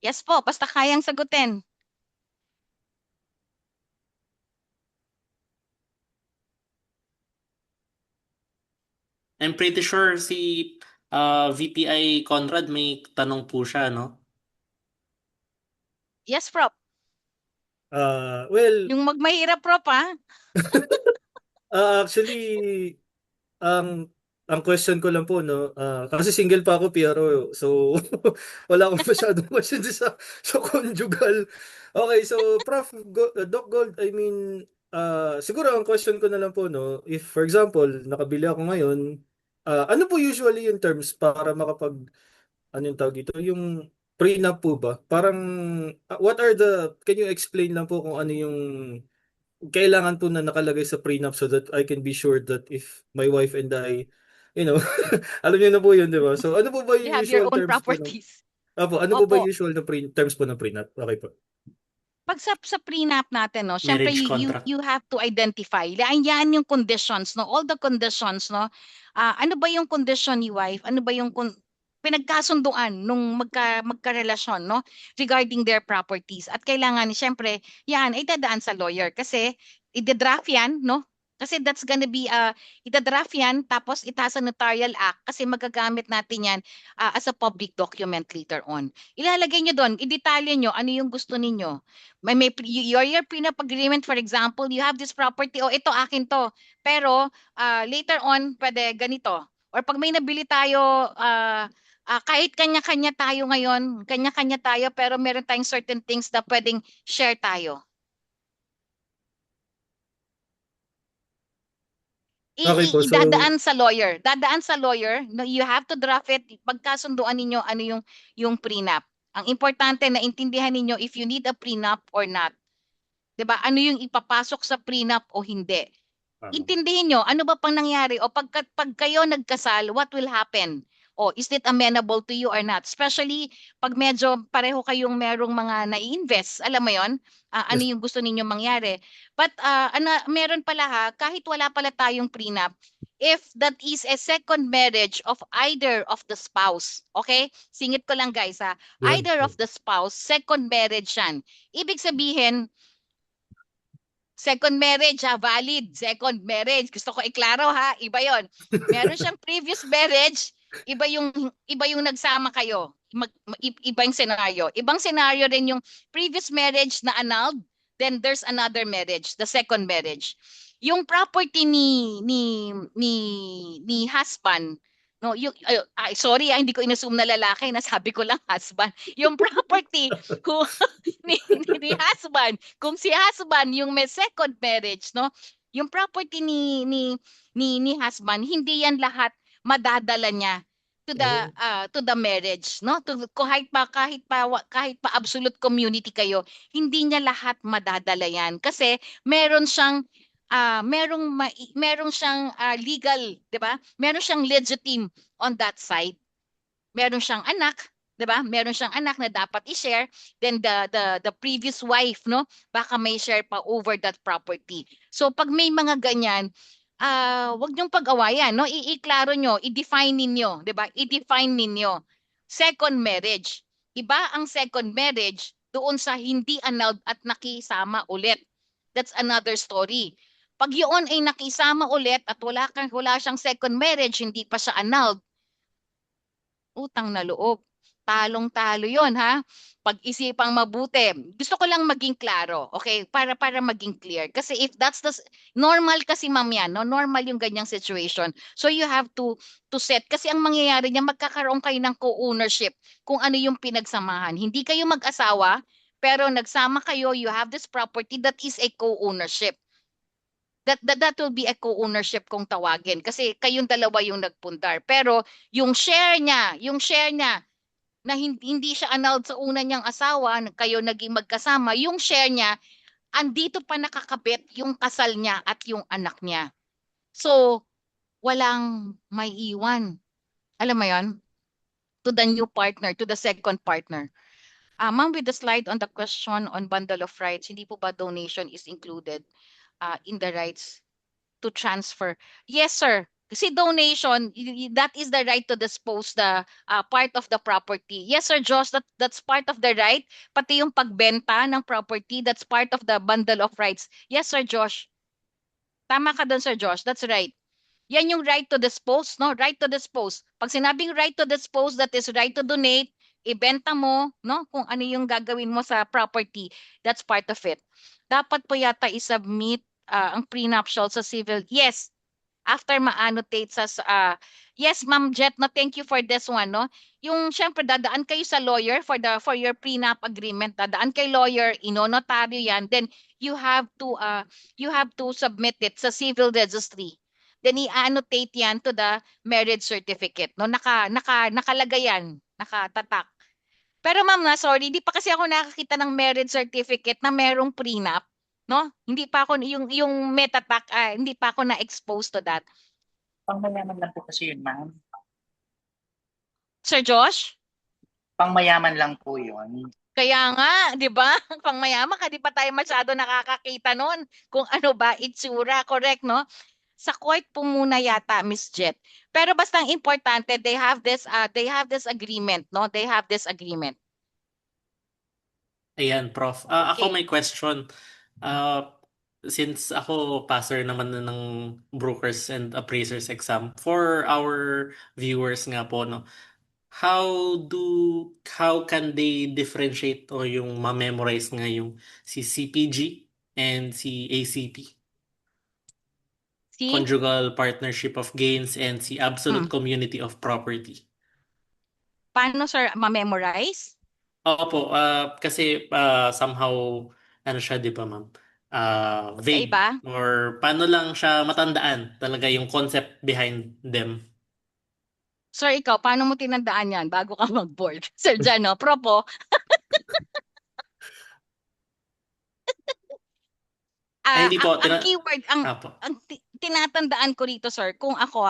Yes po, basta kayang sagutin. I'm pretty sure si VPI Conrad may tanong po siya, no? Yes, Prof. Well, Yung magmahirap, Prof, ha? actually, ang question ko lang po, no, kasi single pa ako, PRO, so wala akong masyadong questions sa conjugal. Okay, so Doc Gold, I mean, siguro ang question ko na lang po, no, if for example, nakabili ako ngayon, ano po usually yung terms para ano yung tawag dito, yung prenup po ba? Parang, can you explain lang po kung ano yung kailangan po na nakalagay sa prenup so that I can be sure that if my wife and I, you know, alam niyo na po yun, di ba? So, ano po ba You yung have your usual own terms po ng, properties. ano po ba Opo. yung usual na terms po ng prenup? Okay po. Pag sa prenup natin, no, syempre Marriage you contract. have to identify. Yan yung conditions, no? All the conditions, no? Ano ba yung condition ni wife? Ano ba yung pinagkasunduan nung magkarelasyon, no? Regarding their properties. At kailangan, syempre, yan ay dadaan sa lawyer kasi i-draft yan, no? Kasi that's gonna be itadraft yan tapos itasa notarial act kasi magagamit natin yan as a public document later on. Ilalagay nyo doon, i-detalye nyo ano yung gusto ninyo. Your prenup agreement, for example, you have this property, oh, ito akin to. Pero later on, pwede ganito. Or pag may nabili tayo, kahit kanya-kanya tayo ngayon, kanya-kanya tayo, pero meron tayong certain things na pwedeng share tayo. Okay po, so, Dadaan sa lawyer. Dadaan sa lawyer. No, you have to draft it. Pagkasunduan ninyo ano yung prenup. Ang importante na intindihan ninyo if you need a prenup or not. 'Di ba? Ano yung ipapasok sa prenup o hindi. Intindihin nyo, ano ba pang nangyari? O pag kayo nagkasal, what will happen? O is it amenable to you or not? Especially pag medyo pareho kayong merong mga nai-invest. Alam mo yon? Ano Yes. yung gusto ninyo mangyari? But meron pala ha, kahit wala pala tayong prenup, if that is a second marriage of either of the spouse. Okay? Singit ko lang guys ha. Yun. Either of the spouse, second marriage yan. Ibig sabihin, second marriage ha, valid. Second marriage. Gusto ko iklaro ha, iba 'yon. Meron siyang previous marriage, iba yung nagsama kayo. Iba yung scenario. Ibang scenario rin yung previous marriage na annulled, then there's another marriage, the second marriage. Yung property ni husband, no, yung sorry, hindi ko inassume na lalaki, nasabi ko lang husband. Yung property kung ni husband, kung si husband yung may second marriage, no? Yung property ni husband, hindi yan lahat madadala niya to the marriage, no? Kahit pa absolute community kayo, hindi niya lahat madadala yan kasi meron siyang legal, 'di ba? Meron siyang legitimate on that side. Meron siyang anak, 'di ba? Meron siyang anak na dapat i-share, then the previous wife, no? Baka may share pa over that property. So pag may mga ganyan, wag niyong pag-awayan, no? Iklaro niyo, i-define ninyo, 'di ba? I-define ninyo. Second marriage. Iba ang second marriage doon sa hindi annulled at nakisama ulit. That's another story. Pag yun ay nakisama ulit at wala siyang second marriage, hindi pa siya annulled, utang na loob. Talong-talo yon ha. Pag-isipang mabuti. Gusto ko lang maging klaro, okay? Para maging clear. Kasi if that's normal kasi ma'am yan, no? Normal yung ganyang situation. So you have to set. Kasi ang mangyayari niya, magkakaroon kayo ng co-ownership kung ano yung pinagsamahan. Hindi kayo mag-asawa, pero nagsama kayo, you have this property that is a co-ownership. That will be a co-ownership kung tawagin kasi kayong dalawa yung nagpundar. Pero yung share niya na hindi siya annulled sa una niyang asawa, kayo naging magkasama, yung share niya, andito pa nakakabit yung kasal niya at yung anak niya. So, walang may iwan. Alam mo yon? To the new partner, to the second partner. Ma'am, with the slide on the question on bundle of rights, hindi po ba donation is included in the rights to transfer? Yes, sir. Kasi donation, that is the right to dispose the part of the property. Yes, Sir Josh, that's part of the right. Pati yung pagbenta ng property, that's part of the bundle of rights. Yes, Sir Josh. Tama ka doon, Sir Josh. That's right. Yan yung right to dispose, no? Right to dispose. Pag sinabing right to dispose, that is right to donate, ibenta mo, no? Kung ano yung gagawin mo sa property, that's part of it. Dapat po yata isubmit ang prenuptial sa civil. Yes, after ma-annotate yes, Ma'am Jet, no, thank you for this one, no. Yung syempre dadaan kayo sa lawyer for your prenup agreement, dadaan kay lawyer, inonotaryo yan, then you have to submit it sa civil registry. Then i-annotate yan to the marriage certificate, no. Nakalagay yan, nakatatak. Pero ma'am na, sorry, hindi pa kasi ako nakakita ng marriage certificate na merong prenup, no? Hindi pa ako yung metatak, hindi pa ako na-expose to that. Pangmayaman lang po kasi yun, ma'am. Sir Josh? Pangmayaman lang po yun. Kaya nga, 'di ba? Pangmayaman ka, di pa tayo masyado nakakakita noon kung ano ba itsura, correct, no? Sa court po muna yata, Miss Jet. Pero basta ang importante, they have this agreement, no? They have this agreement. Ayan, Prof. Ako Okay. may question. Since ako passer naman na ng brokers and appraisers exam, for our viewers nga po, no, how can they differentiate o yung ma-memorize nga yung si CPG and si ACP? See? Conjugal Partnership of Gains and si Absolute Community of Property. Paano, sir, ma-memorize? Opo, kasi somehow, ano siya, di ba, ma'am? Vague. Iba? Or paano lang siya matandaan talaga yung concept behind them. Sir, ikaw, paano mo tinandaan yan bago ka mag-board? Sir Jano, propo. Hindi po. Ang keyword, Apo. ang tinatandaan ko rito, sir, kung ako,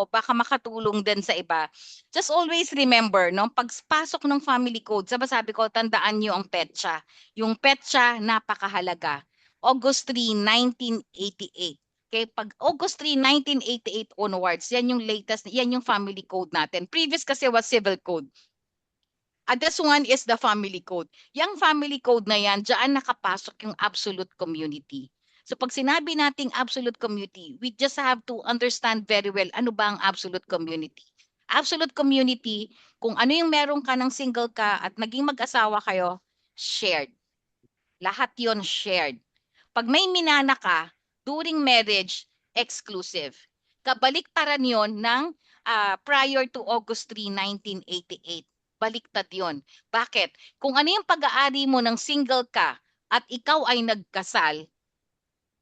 baka makatulong din sa iba. Just always remember, no, pagpasok ng family code, sabi ko, tandaan niyo ang petsa. Yung petsa, napakahalaga. August 3, 1988. Okay, pag August 3, 1988 onwards, yan yung latest, yan yung family code natin. Previous kasi was civil code. This one is the family code. Yung family code na yan, dyan nakapasok yung absolute community. So pag sinabi nating absolute community, we just have to understand very well ano ba ang absolute community. Absolute community, kung ano yung meron ka ng single ka at naging mag-asawa kayo, shared. Lahat yon shared. Pag may minana ka, during marriage, exclusive. Kabaliktaran yon ng prior to August 3, 1988. Baliktad yon. Bakit? Kung ano yung pag-aari mo ng single ka at ikaw ay nagkasal,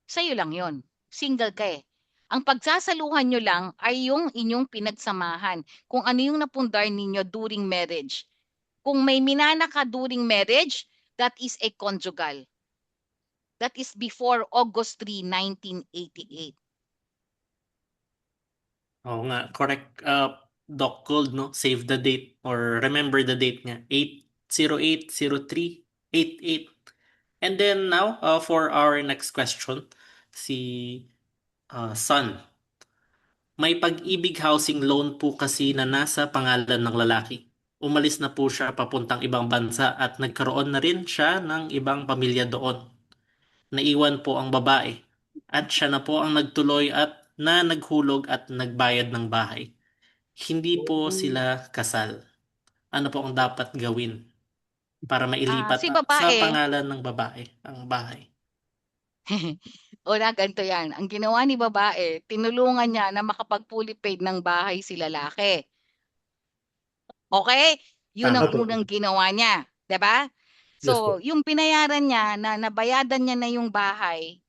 sa'yo lang yon. Single ka eh. Ang pagsasaluhan nyo lang ay yung inyong pinagsamahan. Kung ano yung napundar ninyo during marriage. Kung may minana ka during marriage, that is a conjugal. That is before August 3, 1988. Oo nga, correct. Doc Gold, no? Save the date or remember the date nga. 8080388. And then now, for our next question, si Sun. May pag-ibig housing loan po kasi na nasa pangalan ng lalaki. Umalis na po siya papuntang ibang bansa at nagkaroon na rin siya ng ibang pamilya doon. Naiwan po ang babae at siya na po ang nagtuloy at naghulog at nagbayad ng bahay. Hindi po sila kasal. Ano po ang dapat gawin para mailipat Si sa babae, pangalan ng babae ang bahay? wala, ganito yan. Ang ginawa ni babae, tinulungan niya na makapag-fully paid ng bahay si lalaki. Okay? Yun ang Tama po. unang ginawa niya. 'Di ba? Yes So, po. yung binayaran niya na nabayadan niya na yung bahay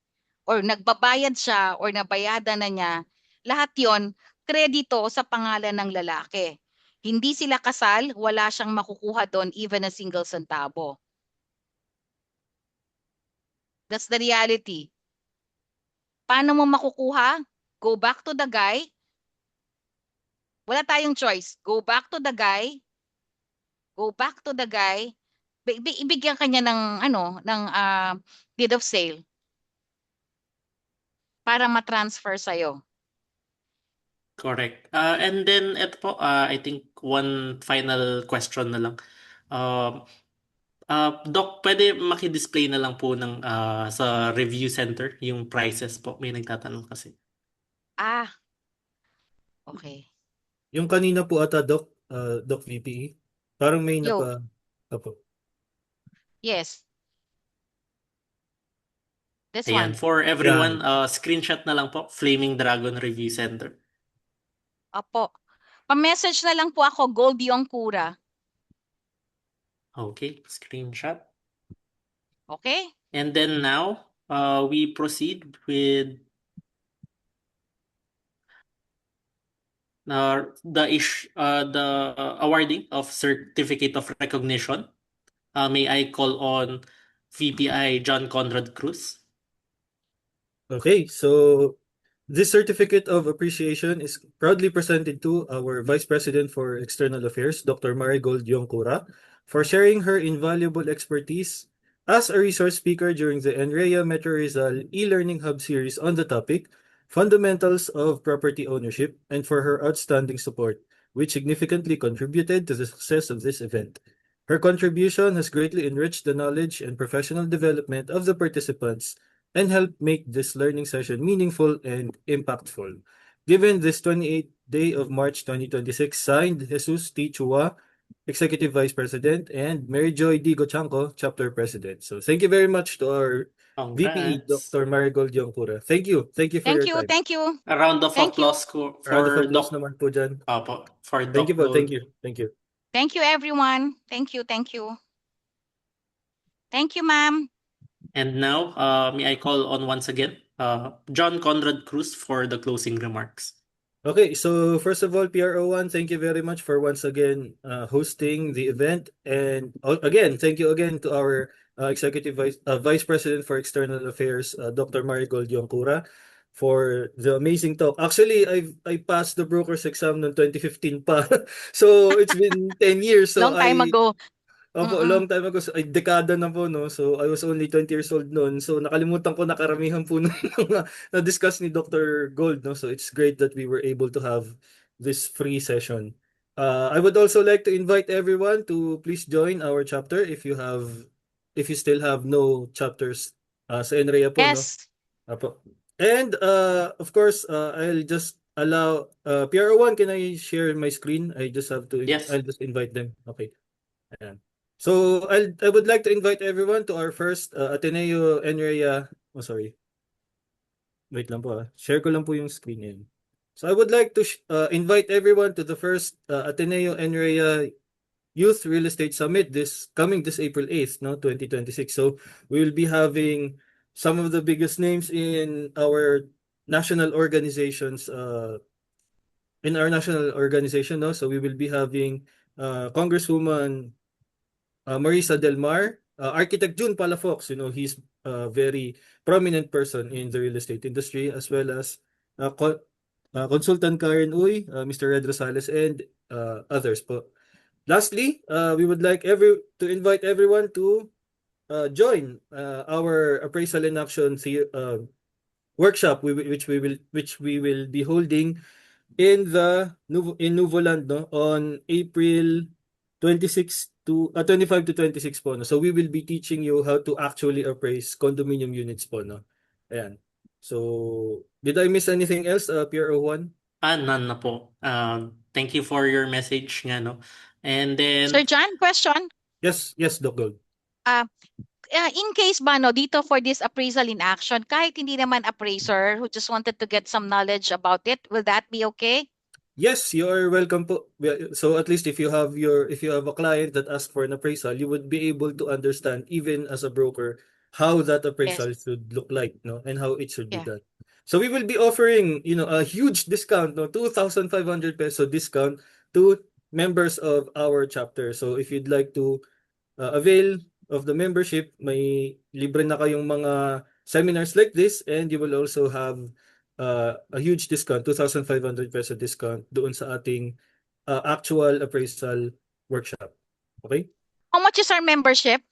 or nagbabayad siya or nabayadan na niya, lahat yon kredito sa pangalan ng lalaki. Hindi sila kasal, wala siyang makukuha doon even a single centavo. That's the reality. Paano mo makukuha? Go back to the guy. Wala tayong choice. Go back to the guy. Go back to the guy. Ibigyan kanya ng deed of sale para ma-transfer sa'yo. Correct. And then ito po, I think one final question na lang. Um, Doc, pwede maki-display na lang po ng sa review center yung prices po. May nagtatanong kasi. Ah, okay. Yung kanina po ata, Doc VPE. Parang may Yo, Apo. yes. This Ayan, one. for Yan. everyone, screenshot na lang po, Flaming Dragon Review Center. Opo. Pa-message na lang po ako, Gold Yongkura. Okay, screenshot. Okay? And then now, we proceed with the awarding of Certificate of Recognition. May I call on VPI John Conrad Cruz? Okay, so this certificate of appreciation is proudly presented to our Vice President for External Affairs, Dr. Marigold Yongkura, for sharing her invaluable expertise as a resource speaker during the NREA Metro Rizal e-learning hub series on the topic Fundamentals of Property Ownership, and for her outstanding support, which significantly contributed to the success of this event. Her contribution has greatly enriched the knowledge and professional development of the participants and help make this learning session meaningful and impactful. Given this 28th day of March 2026, signed Jesus T. Chua, Executive Vice President, and Mary Joy D. Gochanco, Chapter President. So thank you very much to our VPE, Congrats. Dr. Marigold Yongkura. Thank you. Thank you for Thank your you, time. thank you. A round of Thank you. applause Round of for applause Doc. naman po dyan. For Thank you Doc po. Thank Gold. you. Thank you. Thank you, everyone. Thank you, thank you. Thank you, ma'am. And now, may I call on once again, John Conrad Cruz for the closing remarks. Okay, so first of all, PRO1, thank you very much for once again hosting the event. And again, thank you again to our Executive Vice President for External Affairs, Dr. Marigold Yongkura, for the amazing talk. Actually, I passed the broker's exam noong 2015 pa. So it's been 10 years. So Long time ago. Opo, a long time ago. So, ay, dekada na po, no? So, I was only 20 years old noon. So, nakalimutan ko na karamihan po ng na-discuss ni Dr. Gold, no? So, it's great that we were able to have this free session. I would also like to invite everyone to please join our chapter if you still have no chapters sa NREA po, no? Yes. Apo. And, of course, I'll just allow, PRO1, can I share my screen? I just have to, Yes. I'll just invite them. Okay. Ayan. So I would like to invite everyone to our first Ateneo NREA. Oh, sorry. Wait lang po. Share ko lang po yung screen yan. So I would like to invite everyone to the first Ateneo NREA Youth Real Estate Summit this April 8th, no, 2026. So we will be having some of the biggest names in our national organizations no. So we will be having Congresswoman Marisa Del Mar, Architect June Palafox, he's a very prominent person in the real estate industry, as well as Consultant Karen Uy, Mr. Red Rosales, and others po. Lastly, we would like to invite everyone to join our Appraisal in Action workshop, which we will be holding in Nuvoland, no, on April 25 to 26 po, no? So we will be teaching you how to actually appraise condominium units po, no? Ayan. So, did I miss anything else, PRO1? None na po. Thank you for your message nga, no? And then, Sir John, question. Yes, Doc Gold. In case ba, no, dito for this appraisal in action, kahit hindi naman appraiser who just wanted to get some knowledge about it, will that be okay? Yes, you are welcome po. So at least if you have a client that asks for an appraisal, you would be able to understand, even as a broker, how that appraisal should look like, no, and how it should be Yeah. done. So we will be offering, a huge discount, no, 2,500 peso discount to members of our chapter. So if you'd like to avail of the membership, may libre na kayong mga seminars like this, and you will also have a huge discount, 2,500 peso discount doon sa ating actual appraisal workshop. Okay? How much is our membership?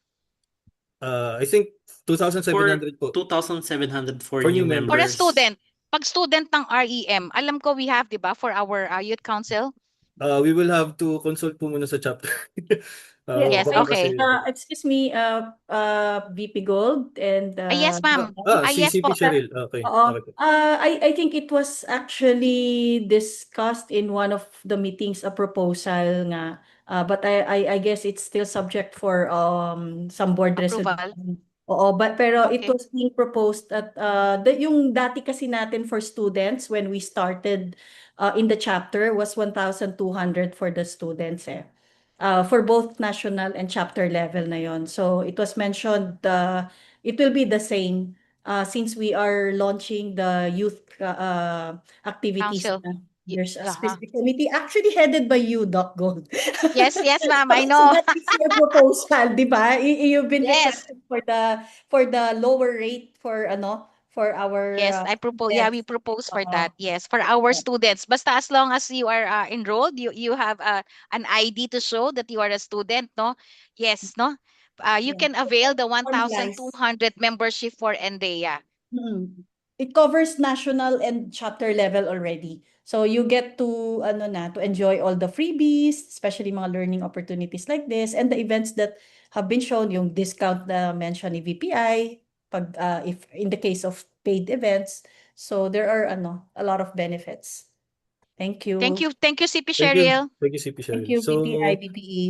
I think 2,700 po. 2,700 for For new new For a members. student? pag student ng REM, alam ko we have, di ba, for our youth council? We will have to consult po muna sa chapter. Yes, Baka okay. kasi Excuse me, VP Gold and Yes, ma'am. si Yes CP po. Cheryl. Okay. Oo. Okay po. I think it was actually discussed in one of the meetings, a proposal nga. But I guess it's still subject for some board Approval. resolution. Oo, pero it Okay. was being proposed at yung dati kasi natin for students when we started in the chapter was 1,200 for the students eh. For both national and chapter level na yon. So it was mentioned it will be the same since we are launching the youth activities. Council. There's a Uh-huh. specific committee actually headed by you, Doc Gold. Yes, ma'am, I So know. that is your proposal, di ba? You've been Yes. requested for the lower rate for for our Yes, I propose. Yeah, we students. propose for Oo. that. Yes, for our Yeah. students. Basta as long as you are enrolled, you have an ID to show that you are a student, no? Yes, no? You Yeah. can avail the Formalize. 1,200 membership for NDEA. It covers national and chapter level already. So you get to to enjoy all the freebies, especially mga learning opportunities like this and the events that have been shown, yung discount na mention ni VPI pag if in the case of paid events. So there are a lot of benefits. Thank you. Thank you, CP Thank you. Cheryl. Thank you, CP Thank Cheryl. you, So, VPI, BPE.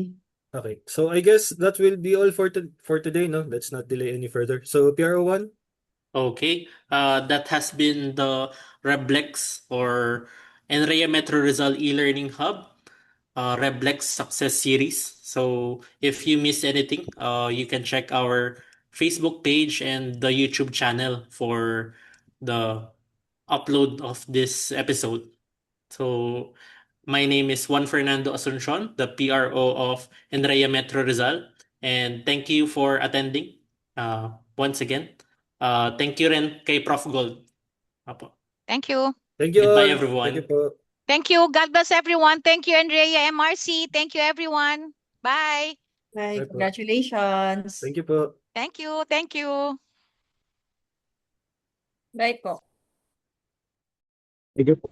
okay. So I guess that will be all for today, no? Let's not delay any further. So PRO1. Okay, that has been the Reblex or NREA Metro Rizal e-learning hub, Reblex Success Series. So if you missed anything, you can check our Facebook page and the YouTube channel for the upload of this episode. So my name is Juan Fernando Asuncion, the PRO of NREA Metro Rizal, and thank you for attending once again. Thank you rin kay Prof. Gold. Apo. Thank you. Thank you Goodbye, all. everyone. Thank you po. Thank you. God bless everyone. Thank you, Andrea, MRC. Thank you, everyone. Bye. Bye. Bye po. Congratulations. Thank you po. Thank you. Thank you. Bye po. Thank you po.